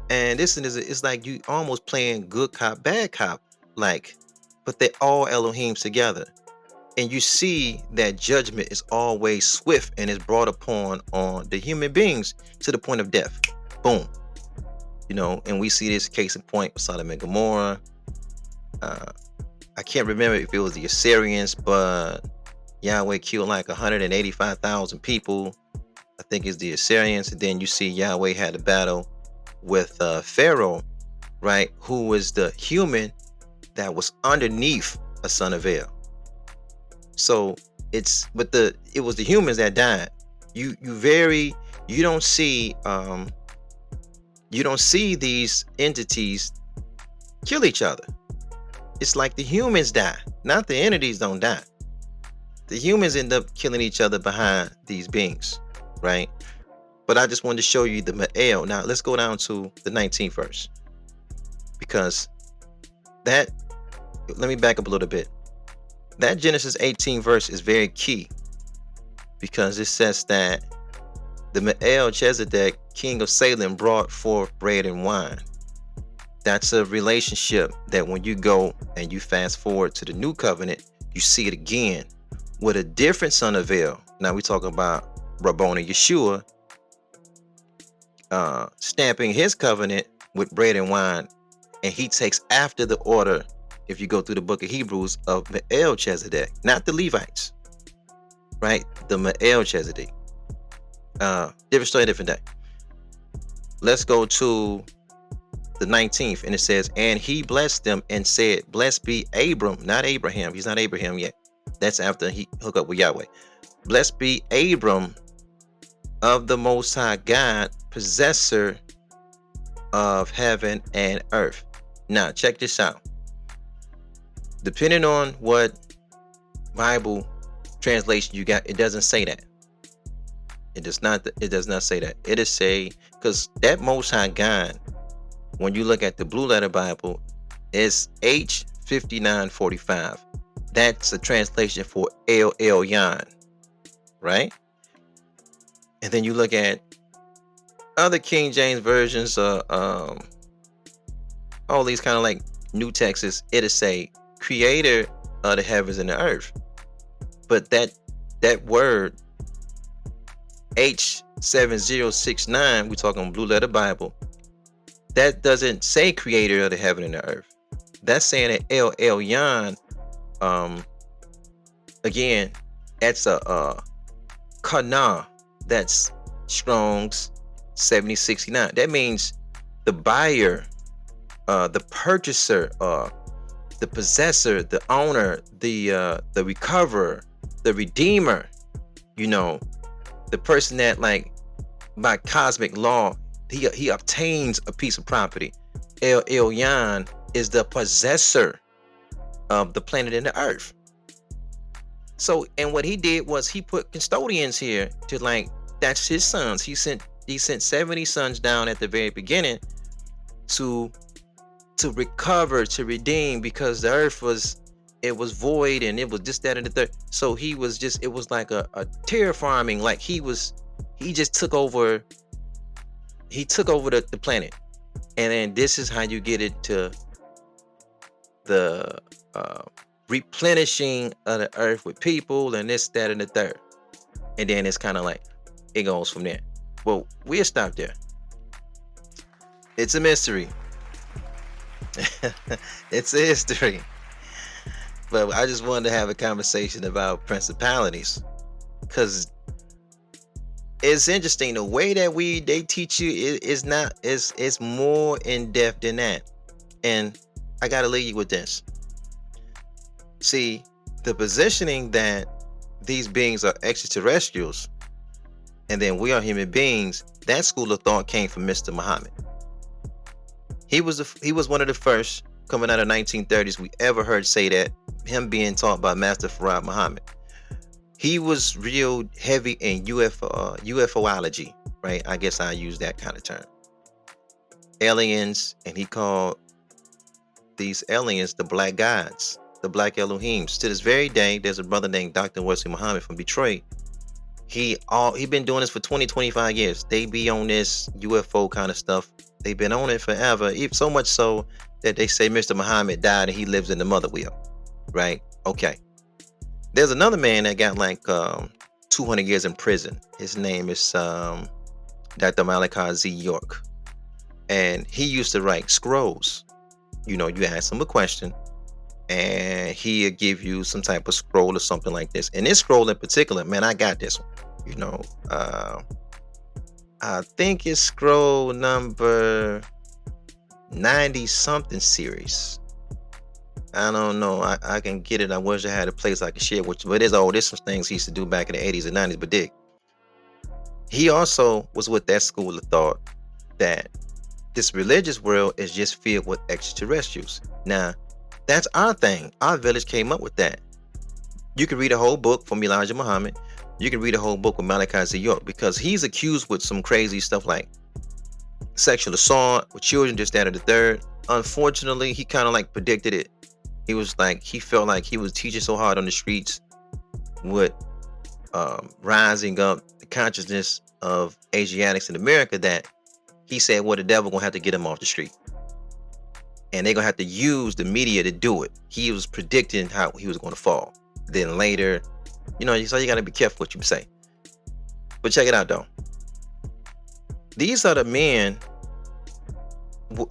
and this one is, it's like you almost playing good cop, bad cop, like, but they're all Elohims together. And you see that judgment is always swift and is brought upon on the human beings to the point of death. Boom. You know, and we see this case in point with Sodom and Gomorrah. I can't remember if it was the Assyrians, but Yahweh killed like 185,000 people. I think it's the Assyrians. And then you see Yahweh had a battle with Pharaoh, right? Who was the human that was underneath a son of El. So it was the humans that died. You don't see these entities kill each other. It's like the humans die, not the entities don't die. The humans end up killing each other behind these beings, right? But I just wanted to show you the Ma'el. Now let's go down to the 19th verse, because let me back up a little bit. That Genesis 18 verse is very key, because it says that the Melchizedek, king of Salem, brought forth bread and wine. That's a relationship that when you go and you fast forward to the new covenant, you see it again with a different son of El. Now we're talking about Rabboni Yeshua stamping his covenant with bread and wine, and he takes after the order, if you go through the book of Hebrews, of Melchizedek, not the Levites, right? The Melchizedek. Different story, different day. Let's go to the 19th, and it says, and he blessed them and said, blessed be Abram, not Abraham. He's not Abraham yet. That's after he hooked up with Yahweh. Blessed be Abram of the Most High God, possessor of heaven and earth. Now, check this out. Depending on what Bible translation you got, it doesn't say that. It does not say that. It is say, because that Most High God, when you look at the Blue Letter Bible, it's H5945. That's a translation for El Elyon, right? And then you look at other King James versions, all these kind of like New Texts, it'll say creator of the heavens and the earth. But that word H7069, we're talking Blue Letter Bible, that doesn't say creator of the heaven and the earth. That's saying that El Elyon, again, that's a Kana. That's Strong's 7069. That means the buyer, the purchaser, the possessor, the owner, the recoverer, the redeemer, you know, the person that, like, by cosmic law, he obtains a piece of property. El Elyon is the possessor of the planet and the earth. So, and what he did was he put custodians here to, like, that's his sons. He sent 70 sons down at the very beginning to recover, to redeem, because the earth was void and it was just that and the third. So it was like a terraforming, like he just took over. He took over the planet. And then this is how you get it to the replenishing of the earth with people and this, that, and the third. And then it's kind of like it goes from there. Well, we'll stop there. It's a mystery. It's a history. But I just wanted to have a conversation about principalities, because it's interesting the way that they teach you is not it's more in depth than that. And I gotta leave you with this. See, the positioning that these beings are extraterrestrials and then we are human beings, that school of thought came from Mr. Muhammad. He was one of the first coming out of 1930s we ever heard say that, him being taught by Master Farad Muhammad. He was real heavy in UFOlogy, right? I guess I use that kind of term. Aliens, and he called these aliens the black gods, the black Elohims. To this very day, there's a brother named Dr. Wesley Muhammad from Detroit. He been doing this for 25 years. They be on this UFO kind of stuff. They've been on it forever, so much so that they say Mr. Muhammad died and he lives in the mother wheel, right? Okay. There's another man that got like 200 years in prison. His name is Dr. Malachi Z. York. And he used to write scrolls. You know, you ask him a question and he'll give you some type of scroll or something like this. And this scroll in particular, man, I got this one. You know, I think it's scroll number 90 something series. I don't know. I can get it. I wish I had a place I could share with you. But there's some things he used to do back in the 80s and 90s. But dig, he also was with that school of thought that this religious world is just filled with extraterrestrials. Now, that's our thing. Our village came up with that. You can read a whole book from Elijah Muhammad. You can read a whole book with Malachi Z. York, because he's accused with some crazy stuff like sexual assault with children, this, that, or the third. Unfortunately, he kind of like predicted it. He was like, he felt like he was teaching so hard on the streets with rising up the consciousness of Asiatics in America that he said, well, the devil gonna have to get him off the street. And they're gonna have to use the media to do it. He was predicting how he was gonna fall. Then later, you know, so you gotta be careful what you say. But check it out though. These are the men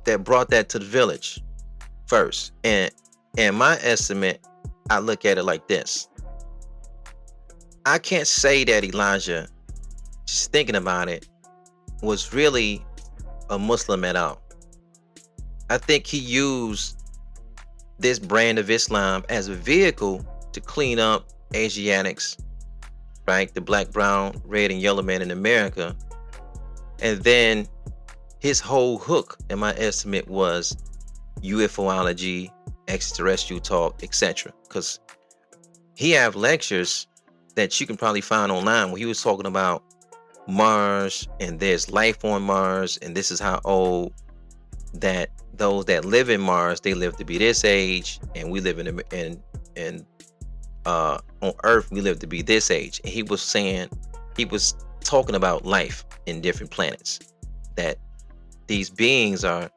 that brought that to the village first. And my estimate, I look at it like this. I can't say that Elijah, just thinking about it, was really a Muslim at all. I think he used this brand of Islam as a vehicle to clean up Asiatics, right? The black, brown, red, and yellow man in America. And then his whole hook, in my estimate, was UFOlogy, extraterrestrial talk, etc. Because he have lectures that you can probably find online where he was talking about Mars, and there's life on Mars, and this is how old that those that live in Mars, they live to be this age, and we live on Earth, we live to be this age. And he was talking about life in different planets, that these beings are,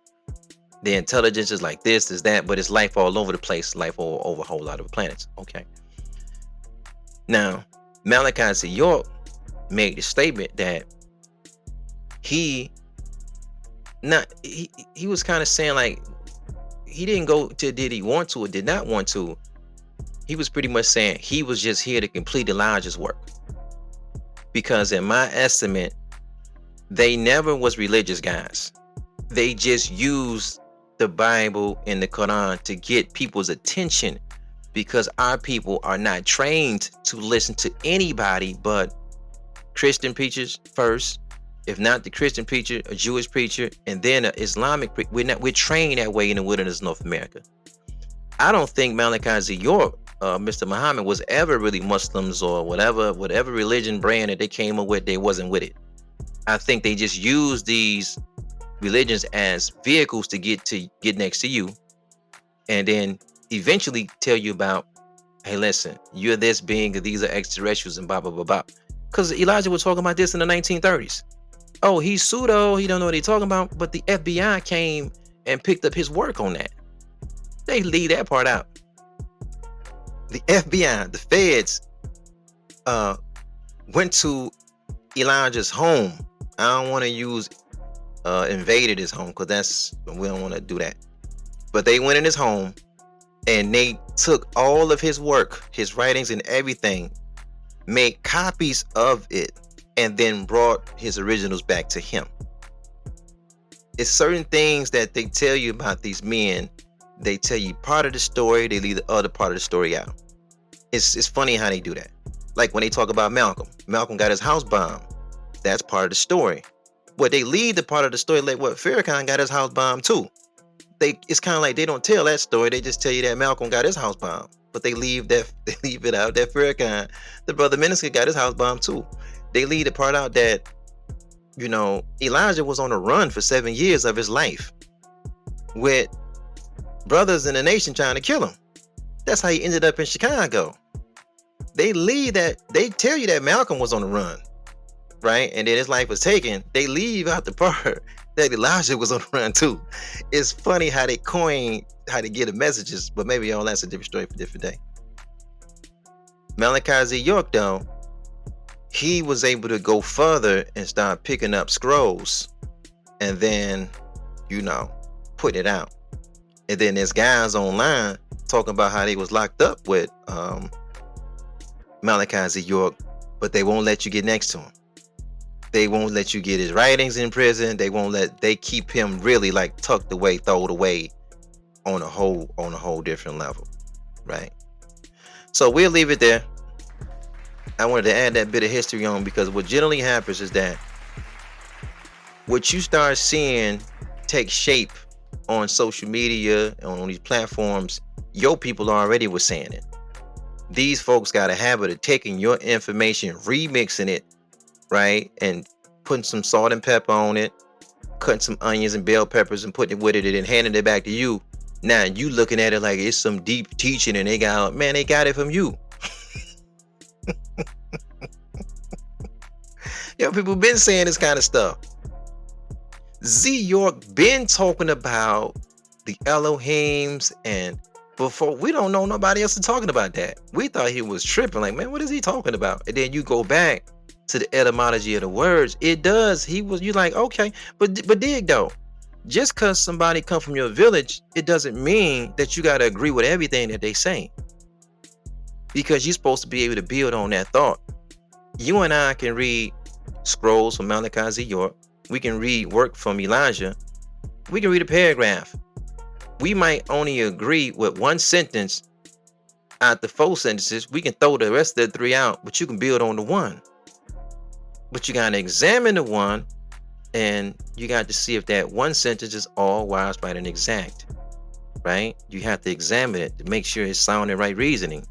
their intelligence is like this, is that, but it's life all over the place, life over a whole lot of planets. Okay. Now, Malachi Z. York made the statement that he was kind of saying like he didn't go to did he want to or did not want to. He was pretty much saying he was just here to complete Elijah's work. Because in my estimate, they never was religious guys. They just used the Bible and the Quran to get people's attention, because our people are not trained to listen to anybody but Christian preachers first, if not the Christian preacher, a Jewish preacher, and then an Islamic preacher. We're trained that way in the wilderness of North America. I don't think Malachi Z. York, Mr. Muhammad, was ever really Muslims or whatever religion brand that they came up with, they wasn't with it. I think they just used these religions as vehicles to get next to you, and then eventually tell you about, hey, listen, you're this being, these are extraterrestrials, and blah blah blah blah. Because Elijah was talking about this in the 1930s. Oh, he's pseudo, he don't know what he's talking about, but the FBI came and picked up his work on that. They leave that part out. the FBI, the feds, went to Elijah's home. I don't want to use invaded his home because we don't want to do that. But they went in his home and they took all of his work, his writings and everything, made copies of it, and then brought his originals back to him. It's certain things that they tell you about these men. They tell you part of the story, they leave the other part of the story out. It's funny how they do that. Like when they talk about Malcolm. Malcolm got his house bombed. That's part of the story. But they leave the part of the story like what Farrakhan got his house bombed too. It's kind of like they don't tell that story. They just tell you that Malcolm got his house bombed. But they leave it out that Farrakhan, the brother minister, got his house bombed too. They leave the part out that, you know, Elijah was on a run for 7 years of his life with brothers in the nation trying to kill him. That's how he ended up in Chicago. They leave that, they tell you that Malcolm was on the run, right? And then his life was taken. They leave out the part that Elijah was on the run too. It's funny how they coin, how they get the messages, but maybe all that's a different story for a different day. Malachi Z. York, though, he was able to go further and start picking up scrolls and then, you know, put it out. And then there's guys online talking about how they was locked up with Malachi Z. York, but they won't let you get next to him. They won't let you get his writings in prison. They keep him really like tucked away, thrown away on a whole different level, right? So we'll leave it there. I wanted to add that bit of history on because what generally happens is that what you start seeing take shape on social media, on these platforms, your people already were saying it. These folks got a habit of taking your information, remixing it, right? And putting some salt and pepper on it, cutting some onions and bell peppers and putting it with it and then handing it back to you. Now you looking at it like it's some deep teaching and they got it from you. Yo, people been saying this kind of stuff. Z York been talking about the Elohims, and before we don't know nobody else is talking about that. We thought he was tripping, like, man, what is he talking about? And then you go back to the etymology of the words. It does. You like, okay, but dig though. Just because somebody come from your village, it doesn't mean that you got to agree with everything that they say. Because you're supposed to be able to build on that thought. You and I can read scrolls from Malachi Z. York. We can read work from Elijah. We can read a paragraph. We might only agree with one sentence out the 4 sentences. We can throw the rest of the 3 out, but you can build on the one. But you got to examine the one, and you got to see if that one sentence is all wise, right, and exact. Right? You have to examine it to make sure it's sound and right reasoning.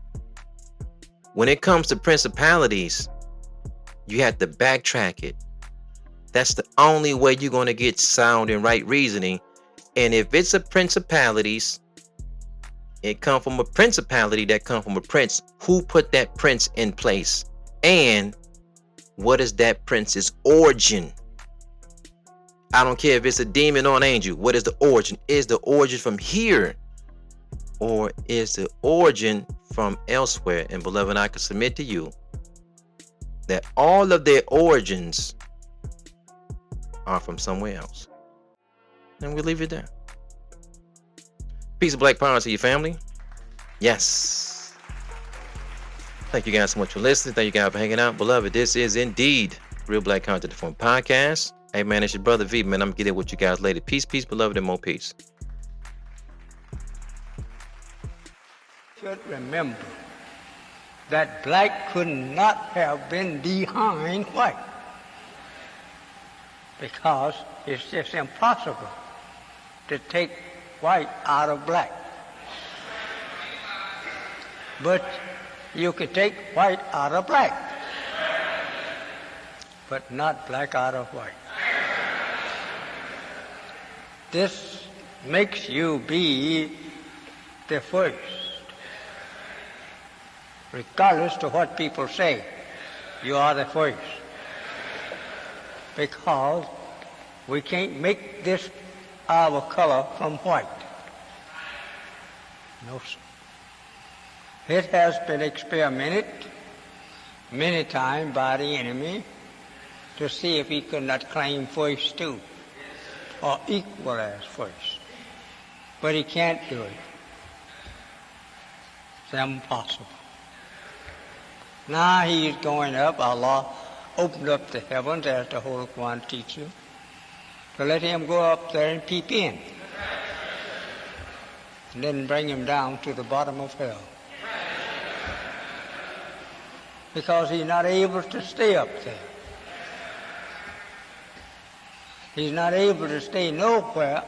When it comes to principalities, you have to backtrack it. That's the only way you're going to get sound and right reasoning. And if it's a principalities, it come from a principality that come from a prince. Who put that prince in place? And what is that prince's origin? I don't care if it's a demon or an angel. What is the origin? Is the origin from here? Or is the origin from elsewhere? And beloved, I can submit to you that all of their origins are from somewhere else. And we'll leave it there. Peace of black power to your family. Yes. Thank you guys so much for listening. Thank you guys for hanging out. Beloved, this is indeed Real Black Content Informed Podcast. Hey man, it's your brother V, man. I'm gonna get it with you guys later. Peace, peace, beloved, and more peace. Should remember that black could not have been behind white, because it's just impossible to take white out of black. But you can take white out of black, but not black out of white. This makes you be the first, regardless to what people say. You are the first, because we can't make this our color from white. No, sir. It has been experimented many times by the enemy to see if he could not claim first too, or equal as first. But he can't do it. It's impossible. Now he's going up. Allah opened up the heavens, as the Holy Quran teaches, to let him go up there and peep in, and then bring him down to the bottom of hell. Because he's not able to stay up there. He's not able to stay nowhere,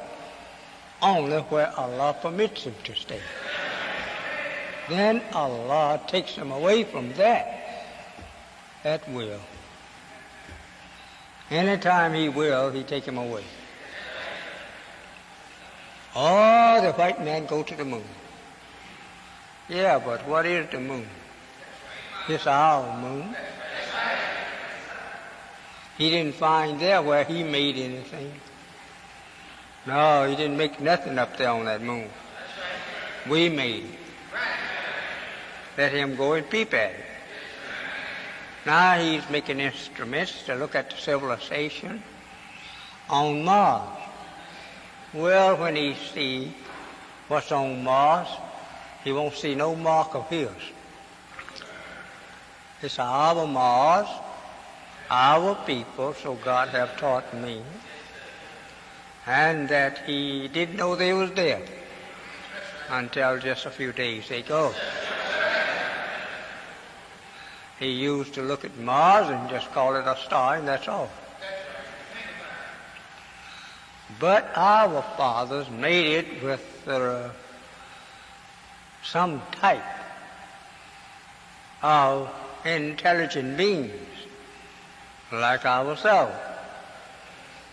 only where Allah permits him to stay. Then Allah takes him away from that at will. Anytime he will, he take him away. Oh, the white man go to the moon. Yeah, but what is the moon? It's our moon. He didn't find there where he made anything. No, he didn't make nothing up there on that moon. We made it. Let him go and peep at it. Now he's making instruments to look at the civilization on Mars. Well, when he sees what's on Mars, he won't see no mark of his. It's our Mars, our people, so God have taught me, and that he didn't know they was there until just a few days ago. He used to look at Mars and just call it a star, and that's all. But our fathers made it with some type of intelligent beings, like ourselves.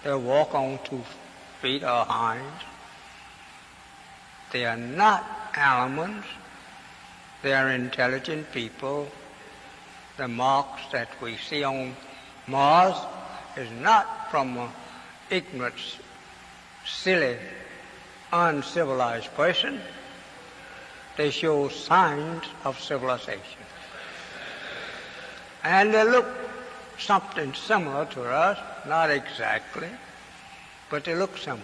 They walk on 2 feet or hinds. They are not animals. They are intelligent people. The marks that we see on Mars is not from an ignorant, silly, uncivilized person. They show signs of civilization. And they look something similar to us, not exactly, but they look similar.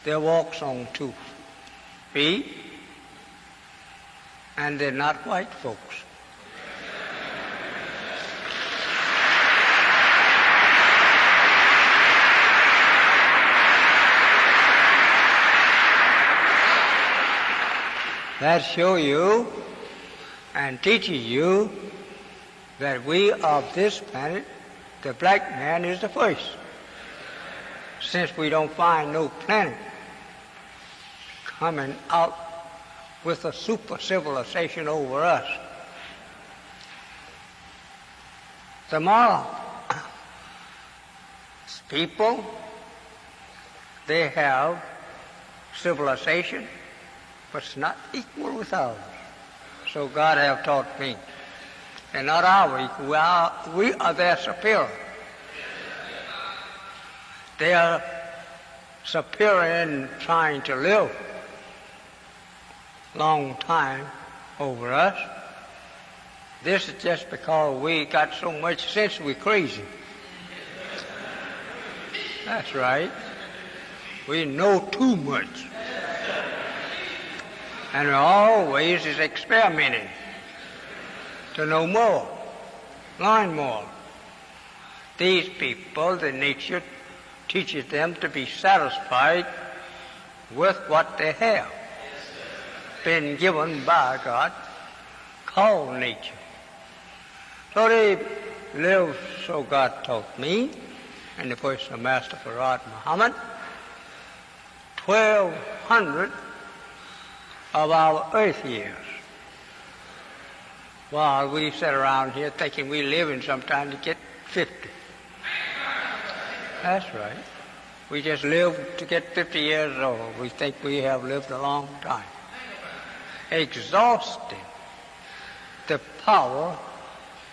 They walk on 2 feet, and they're not white folks. That shows you and teaches you that we of this planet, the black man is the first. Since we don't find no planet coming out with a super civilization over us. Tomorrow, people, they have civilization, but it's not equal with ours. So God have taught me. They're not our equal. We are their superior. They are superior in trying to live long time over us. This is just because we got so much sense we're crazy. That's right. We know too much. And we always is experimenting to know more, learn more. These people, the nature teaches them to be satisfied with what they have been given by God, called nature. So they live, so God taught me, and the person of Master Farad Muhammad, 1,200 of our earth years. While we sit around here thinking we live in some time to get 50. That's right. We just live to get 50 years old. We think we have lived a long time. Exhausting the power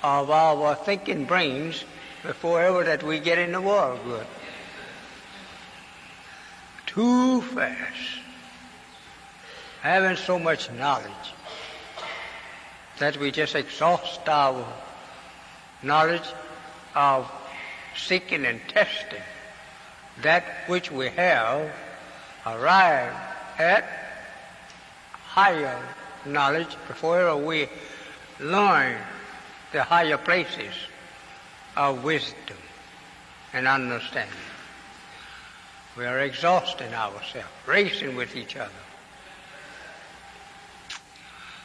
of our thinking brains before ever that we get in the world good. Too fast. Having so much knowledge that we just exhaust our knowledge of seeking and testing that which we have, arrive at higher knowledge before we learn the higher places of wisdom and understanding. We are exhausting ourselves, racing with each other.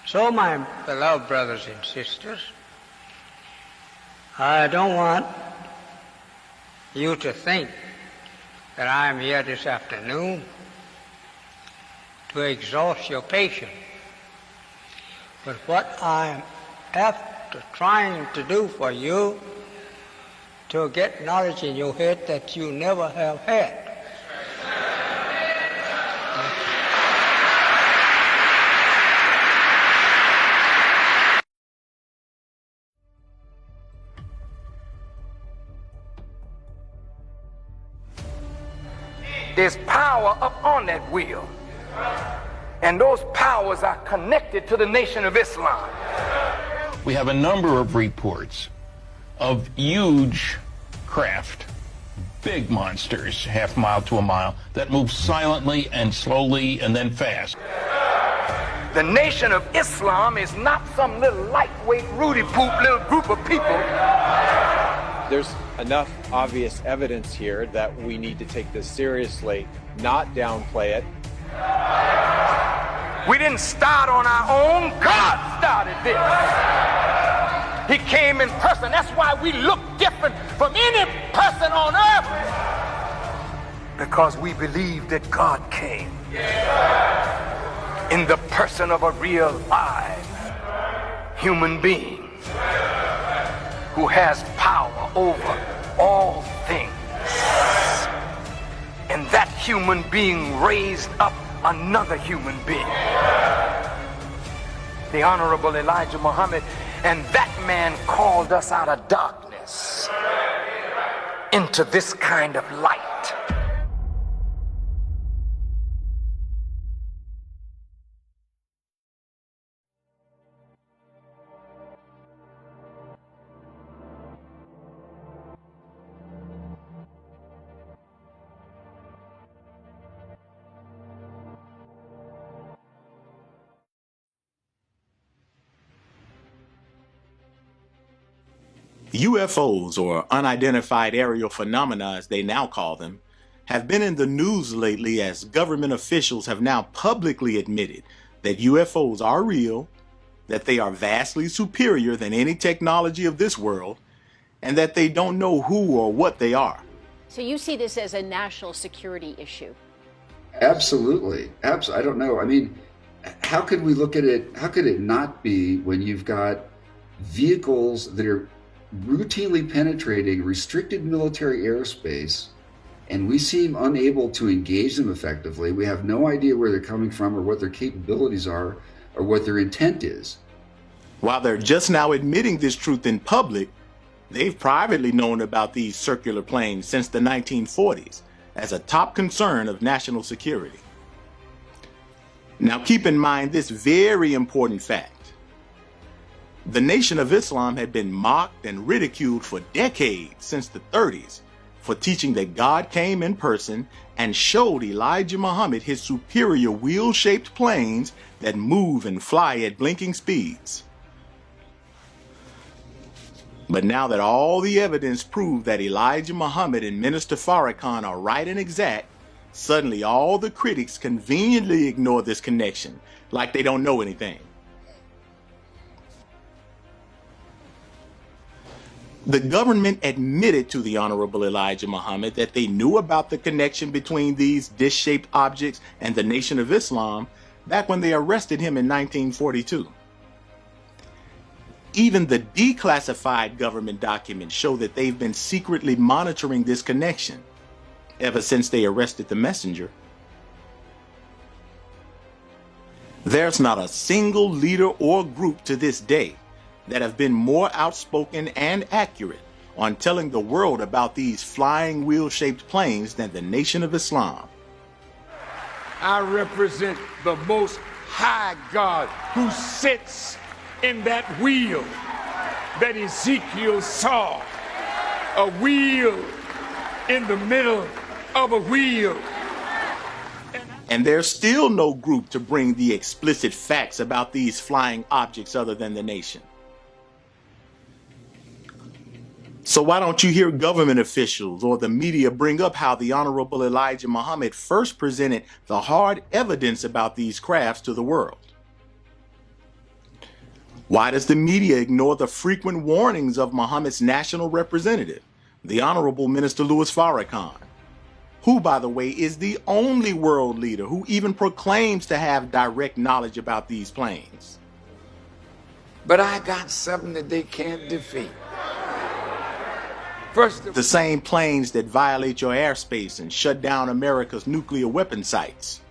So, my beloved brothers and sisters, I don't want you to think that I am here this afternoon to exhaust your patience. But what I am after trying to do for you, to get knowledge in your head that you never have had. There's power up on that wheel. And those powers are connected to the Nation of Islam. We have a number of reports of huge craft, big monsters, half mile to a mile, that move silently and slowly and then fast. The Nation of Islam is not some little lightweight, Rudy-poop little group of people. There's enough obvious evidence here that we need to take this seriously, not downplay it. We didn't start on our own. God started this. He came in person. That's why we look different from any person on earth. Because we believe that God came in the person of a real live human being who has power over all things. And that human being raised up another human being, the Honorable Elijah Muhammad, and that man called us out of darkness into this kind of light. UFOs, or unidentified aerial phenomena as they now call them, have been in the news lately as government officials have now publicly admitted that UFOs are real, that they are vastly superior than any technology of this world, and that they don't know who or what they are. So you see this as a national security issue? Absolutely. I don't know. I mean, how could we look at it? How could it not be when you've got vehicles that are routinely penetrating restricted military airspace, and we seem unable to engage them effectively? We have no idea where they're coming from or what their capabilities are or what their intent is. While they're just now admitting this truth in public, they've privately known about these circular planes since the 1940s as a top concern of national security. Now keep in mind this very important fact. The Nation of Islam had been mocked and ridiculed for decades, since the 30s, for teaching that God came in person and showed Elijah Muhammad his superior wheel-shaped planes that move and fly at blinking speeds. But now that all the evidence proved that Elijah Muhammad and Minister Farrakhan are right and exact, suddenly all the critics conveniently ignore this connection, like they don't know anything. The government admitted to the Honorable Elijah Muhammad that they knew about the connection between these dish-shaped objects and the Nation of Islam back when they arrested him in 1942. Even the declassified government documents show that they've been secretly monitoring this connection ever since they arrested the messenger. There's not a single leader or group to this day that have been more outspoken and accurate on telling the world about these flying wheel-shaped planes than the Nation of Islam. I represent the Most High God who sits in that wheel that Ezekiel saw. A wheel in the middle of a wheel. And there's still no group to bring the explicit facts about these flying objects other than the nation. So why don't you hear government officials or the media bring up how the Honorable Elijah Muhammad first presented the hard evidence about these crafts to the world? Why does the media ignore the frequent warnings of Muhammad's national representative, the Honorable Minister Louis Farrakhan, who, by the way, is the only world leader who even proclaims to have direct knowledge about these planes? But I got something that they can't defeat. The same planes that violate your airspace and shut down America's nuclear weapon sites.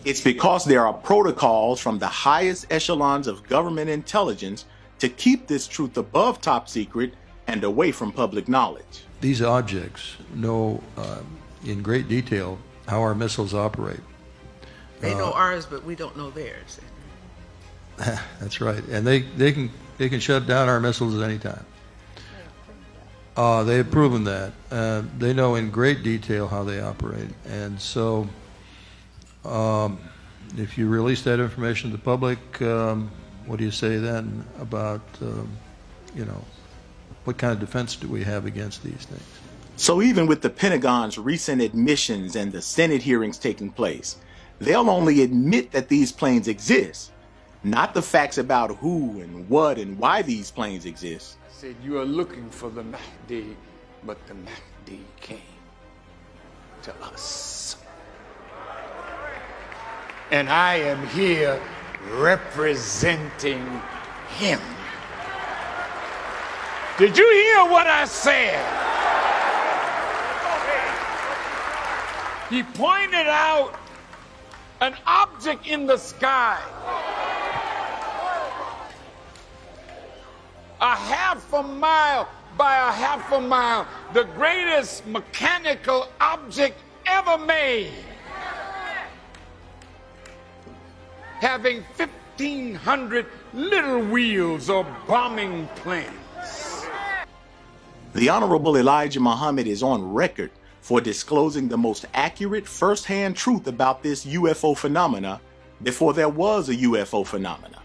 It's because there are protocols from the highest echelons of government intelligence to keep this truth above top secret and away from public knowledge. These objects know in great detail how our missiles operate. They know ours, but we don't know theirs. That's right, and they can shut down our missiles at any time. They have proven that. They know in great detail how they operate, and so if you release that information to the public, what do you say then about what kind of defense do we have against these things? So even with the Pentagon's recent admissions and the Senate hearings taking place, they'll only admit that these planes exist, not the facts about who and what and why these planes exist. I said, you are looking for the Mahdi, but the Mahdi came to us. And I am here representing him. Did you hear what I said? He pointed out an object in the sky, a half a mile by a half a mile, the greatest mechanical object ever made, having 1,500 little wheels or bombing planes. The Honorable Elijah Muhammad is on record for disclosing the most accurate first-hand truth about this UFO phenomena before there was a UFO phenomena.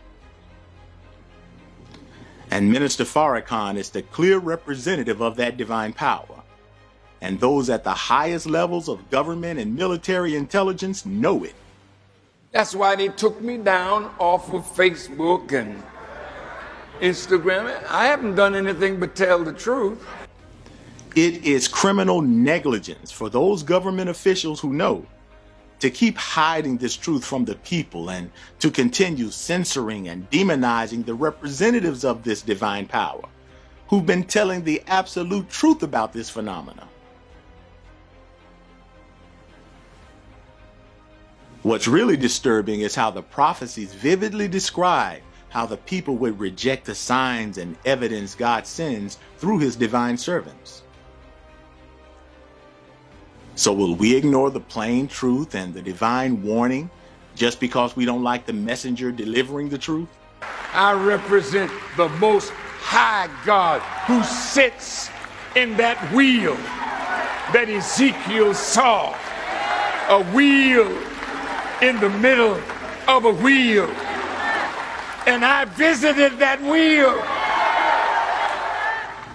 And Minister Farrakhan is the clear representative of that divine power. And those at the highest levels of government and military intelligence know it. That's why they took me down off of Facebook and Instagram. I haven't done anything but tell the truth. It is criminal negligence for those government officials who know to keep hiding this truth from the people and to continue censoring and demonizing the representatives of this divine power who've been telling the absolute truth about this phenomena. What's really disturbing is how the prophecies vividly describe how the people would reject the signs and evidence God sends through his divine servants. So will we ignore the plain truth and the divine warning just because we don't like the messenger delivering the truth? I represent the most high God who sits in that wheel that Ezekiel saw. A wheel in the middle of a wheel. And I visited that wheel.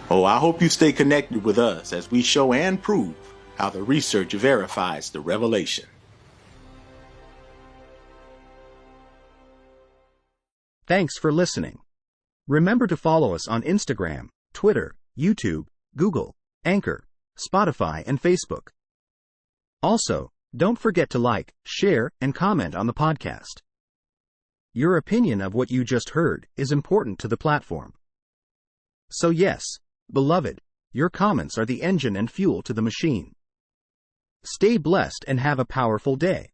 Oh, I hope you stay connected with us as we show and prove how the research verifies the revelation. Thanks for listening. Remember to follow us on Instagram, Twitter, YouTube, Google, Anchor, Spotify, and Facebook. Also, don't forget to like, share, and comment on the podcast. Your opinion of what you just heard is important to the platform. So yes, beloved, your comments are the engine and fuel to the machine. Stay blessed and have a powerful day.